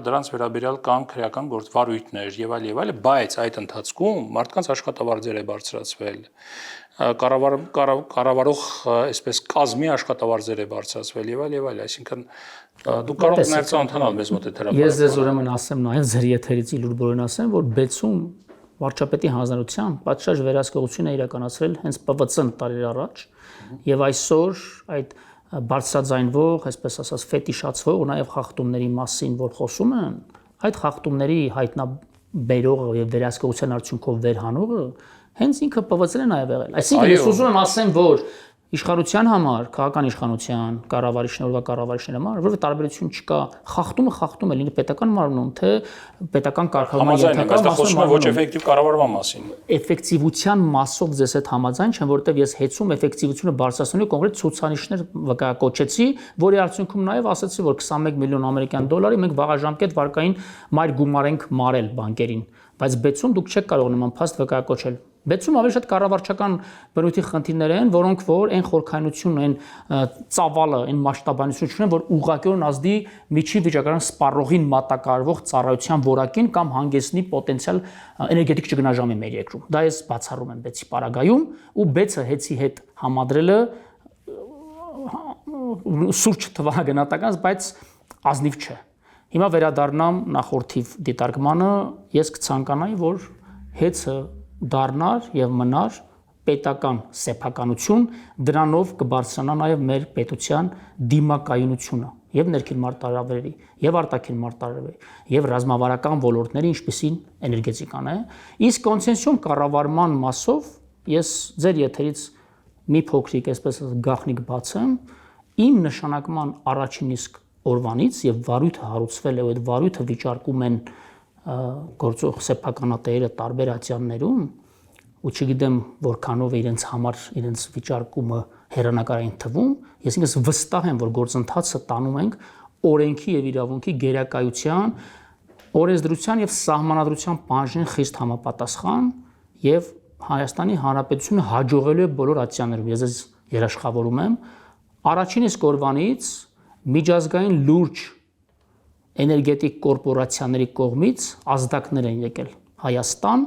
դրանց վերաբերյալ կամ քրեական գործվարույթներ եւ այլ, բայց այդ ընթացքում մարդկանց աշխատավարձեր է բարձրացվել, կառավարող այսպես կազմի աշխատավարձեր է բարձրացվել եւ այլ, այսինքն դուք կարող եք նաեւ ծանոթանալ մեզ մոտ այդ հրապարակը։ Ես ձեզ ուրեմն ասեմ նաեւ ձեր եթերից իլուր բոլորին ասեմ, որ Բեցում վարչապետի հանձնարարությամբ պատշաճ վերահսկողություն է իրականացրել հենց ՊՎՑ-ն տարի առաջ եւ այսօր այդ բարձրաձայնվող, այսպես ասած, ֆետիշացվող ու նաեւ խախտումների մասին, որ խոսում են, այդ խախտումների հայտնաբերողը եւ վերահսկողության արդյունքով վերհանողը հենց ինքը ՊՎՑ-ն է նաեւ եղել։ Այսինքն ես ուզում եմ ասեմ, որ իշխանության համար, քաղաքական իշխանության, կառավարիչներով կառավարիչների համար, որովհետեւ տարբերություն չկա, խախտումը խախտում է, լինի պետական մարմնում, թե պետական կարգավորման ենթակա մասում, ոչ էֆեկտիվ կառավարման մասին։ Էֆեկտիվության մասով ձեզ հետ համաձայն չեմ, որովհետեւ ես հեծում էֆեկտիվությունը բարձրացնելու կոնկրետ ցուցանիշներ վկայակոչեցի, որի արդյունքում նաեւ ասացի, որ 21 միլիոն ամերիկյան դոլարի մենք վաղաժամկետ վարկային մայր գումար ենք մարել բանկերին, բայց Բեցում դուք չեք կարող նման փաստ վկայակոչել։ Բեցում ավելի շատ կառավարչական բնույթի խնդիրներ են, որոնք որ այն խորքայնությունն, այն ծավալը, այն մասշտաբանությունը չունեն, որ ուղղակիորեն ազդի միջին վիճակագրական սպառողին մատակարարվող ծառայության որակին կամ հանգեցնի պոտենցիալ էներգետիկ ճգնաժամի մեր երկրում։ Դա ես բացառում եմ Բեցի պարագայում, ու Բեցը հեծի հետ համադրելը սուրճ թվա գնահատական, բայց ազնիվ չէ։ Հիմա վերադառնամ նախորդիվ դիտարկմանը, ես կցանկանայի, որ հեծը դառնար եւ մնար պետական սեփականություն, դրանով կբարձրանա նաեւ մեր պետության դիմակայունությունը եւ ներքին մարտահրավերների, եւ արտաքին մարտահրավերների, եւ ռազմավարական ոլորտների, ինչպիսին էներգետիկան է, իսկ կոնսենսիոն կառավարման մասով ես ձեր եթերից մի փոքրիկ, այսպես գաղտնիք բացեմ, իմ նշանակման առաջին իսկ օրվանից եւ վարույթը հարուցվել է, այդ վարույթը վիճարկում են գործող սեփականատերերը տարբեր ատյաններում, ու չգիտեմ որքանով է իրենց համար իրենց վիճարկումը հերանեկարային թվում, ես ինքս վստահ եմ, որ գործընթացը տանում ենք օրենքի եւ իրավունքի գերակայության, օրենսդրության եւ սահմանադրության պահանջներին խիստ համապատասխան եւ Հայաստանի Հանրապետությունը հաջողելու է բոլոր ատյաններում, ես երաշխավորում եմ, առաջին իսկ օրվանից միջազգային լուրջ էներգետիկ կորպորացիաների կողմից ազդակներ են եկել Հայաստան,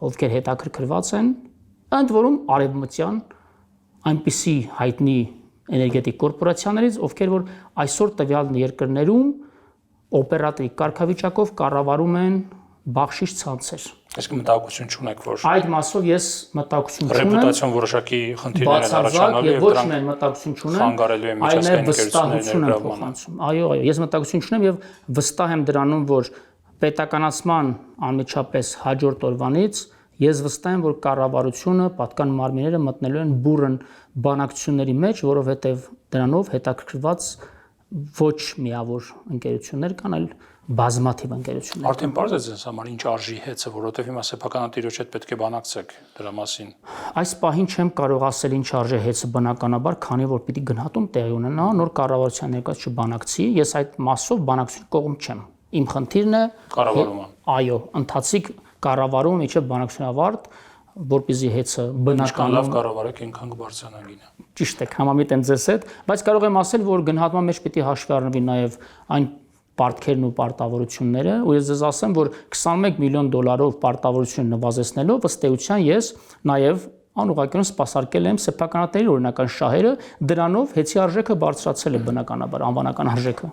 ովքեր հետաքրքրված են, ընդ որում արևմտյան այնպիսի հայտնի էներգետիկ կորպորացիաներից, ովքեր որ այսօր տվյալ երկրներում օպերատորի կարգավիճակով կառավարում են բաշխիչ ցանցեր։ Իսկ մտահոգություն չունեք, որ այդ մասով ես մտահոգություն չունեմ։ ռեպուտացիոն որոշակի խնդիրներ են առաջանալու եւ ոչ միայն մտահոգություն չունեմ, խանգարելու են միջազգային ընկերությունների ներգրավմանը։ Այո, ես մտահոգություն չունեմ եւ վստահ եմ դրանում, որ պետականացման անմիջապես հաջորդ օրվանից ես վստահ եմ, որ կառավարությունը, պատկան մարմինները մտնելու են բուրըն բանակցությունների մեջ, որովհետեւ դրանով հետաքրքրված ոչ միավոր ընկերություններ կան, այլ բազմաթիվ ընկերություններ։ Արդեն բարձր է ձեզ համար ինչ արժի հեծը, որովհետև հիմա սեփականատիրոջ հետ պետք է բանակցեք դրա մասին։ Այս պահին չեմ կարող ասել ինչ արժի հեծը բնականաբար, քանի որ պիտի գնահատում տեղի ունենա, նոր կառավարության ներկայացուցիչ չբանակցի, ես այդ մասով բանակցության կողմ չեմ։ Իմ խնդիրն է Կառավարումը։ Այո, ընթացիկ կառավարումը միջև բանակցության ավարտ, որպեսզի հեծը բնականon լավ կառավարեք, այնքան կբարձրանա գինը։ Ճիշտ է, համամիտ եմ ձեզ հետ, բայց կարող եմ ասել, որ գնահատման մեջ պիտի հաշվի առնվի նաև այն պարտքերն ու պարտավորությունները, ու ես ձեզ ասեմ, որ 21 միլիոն դոլարով պարտավորություն նվազեցնելով ըստ էության ես նաև անուղղակիորեն սպասարկել եմ սեփականատերերի օրինական շահերը, դրանով հեծի արժեքը բարձրացել է բնականաբար, անվանական արժեքը։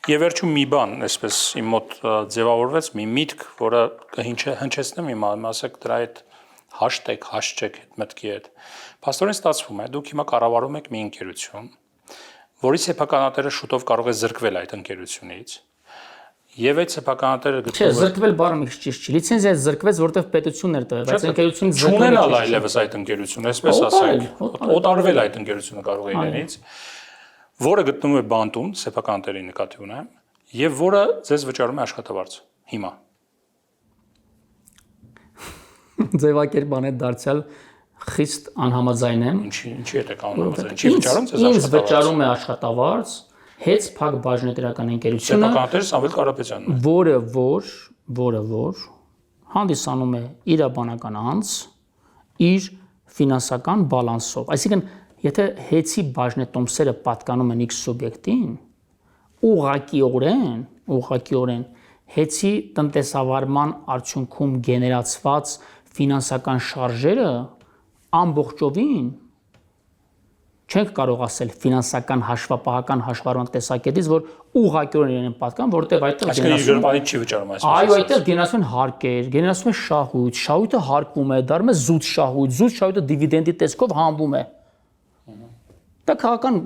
Եվ վերջում մի բան, այսպես իմ մոտ ձևավորվեց մի միտք, որը կհնչեցնեմ իմ ասեք դրա այդ հաշտեք մտքի հետ։ Փաստորեն ստացվում է, դուք հիմա կառավարում եք մի ընկերություն, որի սեփականատերը շուտով կարող է զրկվել այդ ընկերությունից։ Եվ այդ սեփականատերը Չէ, զրկվել բառը մի քիչ ճիշտ չի։ Լիցենզիա զրկվեց, որտեղ պետությունն էր տվել, բայց ընկերությունից զրկվել չունենալ այլևս այդ ընկերությունը, այսպես ասենք, օտարվել այդ ընկերությունը կարող է իրենից, որը գտնվում է բանտում, սեփականատերի նկատի ունեմ, եւ որը ձեզ վճարում է աշխատավարձ հիմա։ Ձևակերպան է դարձյալ խիստ անհամաձայն եմ։ Ինչի է դա կանոնը։ Ինչի վճարում ձեզ աշխատավարձ։ Ինձ վճարում է աշխատավարձ հեծ փակ բաժնետերական ընկերությունը, սեփականատեր Սամվել Կարապետյանն է, որը որ հանդիսանում է իրաբանական անձ իր ֆինանսական բալանսով։ Այսինքն, եթե հեծի բաժնետոմսերը պատկանում են X սուբյեկտին, ուղղակիորեն հեծի տնտեսավարման արդյունքում գեներացված ֆինանսական շարժերը ամբողջովին չենք կարող ասել ֆինանսական հաշվապահական հաշվառման տեսակետից, որ ուղղակիորեն իրեն պատկան, որտեղ այդտեղ գերմանից չի վճարում այսպես։ Այո, այդտեղ գեներացիոն հարկեր, գեներացիոն շահույթ, շահույթը հարկում է, դառնում է զուտ շահույթը դիվիդենդի տեսքով համբում է։ Դա քաղաքական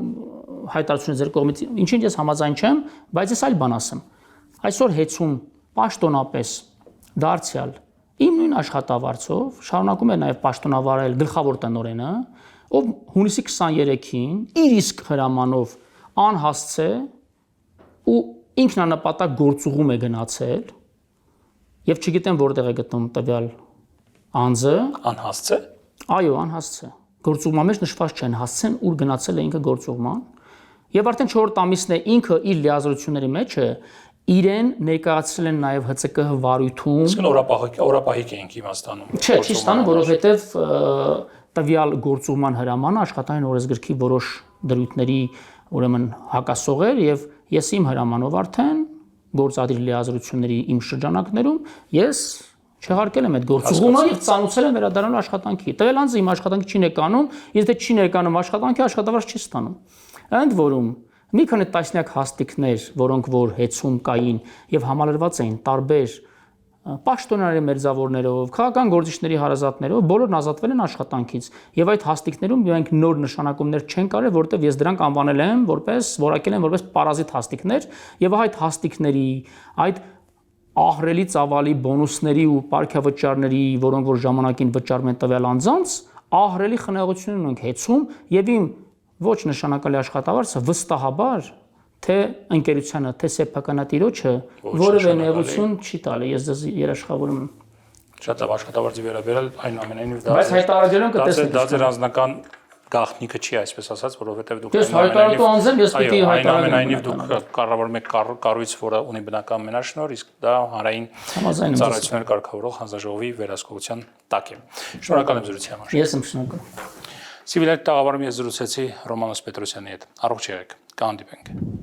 հայտարարություն է ձեր կողմից, ինչին ես համաձայն չեմ, բայց ես այլ բան ասեմ։ Այսօր հեծում պաշտոնապես դարձյալ իմ նույն աշխատավարձով շարունակում է նաև պաշտոնավարել գլխավոր տնօրենը, ով հունիսի 23-ին իր իսկ հրամանով անհասցե ու ինքնանպատակ գործուղում է գնացել եւ չգիտեմ որտեղ է գտնվում տվյալ անձը Անհասցե։ Այո, անհասցե։ Գործուղման մեջ նշված չեն հասցեն ուր գնացել է ինքը գործուղման եւ արդեն 4 ամիսն է ինքը իր լիազորությունների մեջ է իրեն ներկայացրել են նաև ՀՑԿ վարույթում։ Իսկ օրապահիկ ենք իմաստանում։ Չէ, չի ստանում, որովհետեւ տվյալ գործուղման հրամանը աշխատանքային օրենսգրքի որոշ դրույթների ուրեմն հակասող էր եւ ես իմ հրամանով արդեն գործադիր լիազորությունների իմ շրջանակներում ես չեղարկել եմ այդ գործուղումը եւ ծանուցել եմ վերադառնալ աշխատանքի։ Տվել անձը իմ աշխատանքի չի ներկանում, եթե չի ներկանում աշխատանքի աշխատավարձ չի ստանում։ Ընդ որում մի քանի տասնյակ հաստիկներ, որոնք որ հեծում կային եւ համալրված էին տարբեր պաշտոնյաների մերձավորներով, քաղաքական գործիչների հարազատներով բոլորն ազատվել են աշխատանքից եւ այդ հաստիկներում մենք նոր նշանակումներ չեն կարել, որովհետեւ ես դրանք անվանել եմ որակել եմ որպես պարազիտ հաստիկներ եւ այդ հաստիկների այդ ահռելի ծավալի բոնուսների ու պարգևաճարների, որոնք որ ժամանակին վճարում են տվյալ անձանց, ահռելի խնայողություններ ունենք հեծում եւ իմ ոչ նշանակալի աշխատավարձը վստահաբար թե ընկերությանը, թե սեփականատիրոջը որևէ նեղություն չի տալի, ես ձեզ երաշխավորում եմ։ Շատ լավ աշխատավարձի վերաբերել այնուամենայնիվ դա Բայց հայտարարելուն կտեսնեք։ դա ձեր անձնական գաղտնիքը չի, այսպես ասած, որովհետև դուք Ես հայտարարու անձեմ, ես պիտի հայտարարեմ։ Այնուամենայնիվ դուք կառավարում եք կառույց, որը ունի բնական մենաշնորհ, իսկ դա հանրային ծառայություններ կարգավորող հանձնաժողովի վերահսկողության տակ է։ Շնորհակալ եմ զրույցի համար։ Ես եմ շնորհակալ։ Սիվիլայթ տաղավարում ես զրուցեցի Ռոմանոս Պետրոսյանի հետ։ Առողջ եղեք, կհանդիպենք։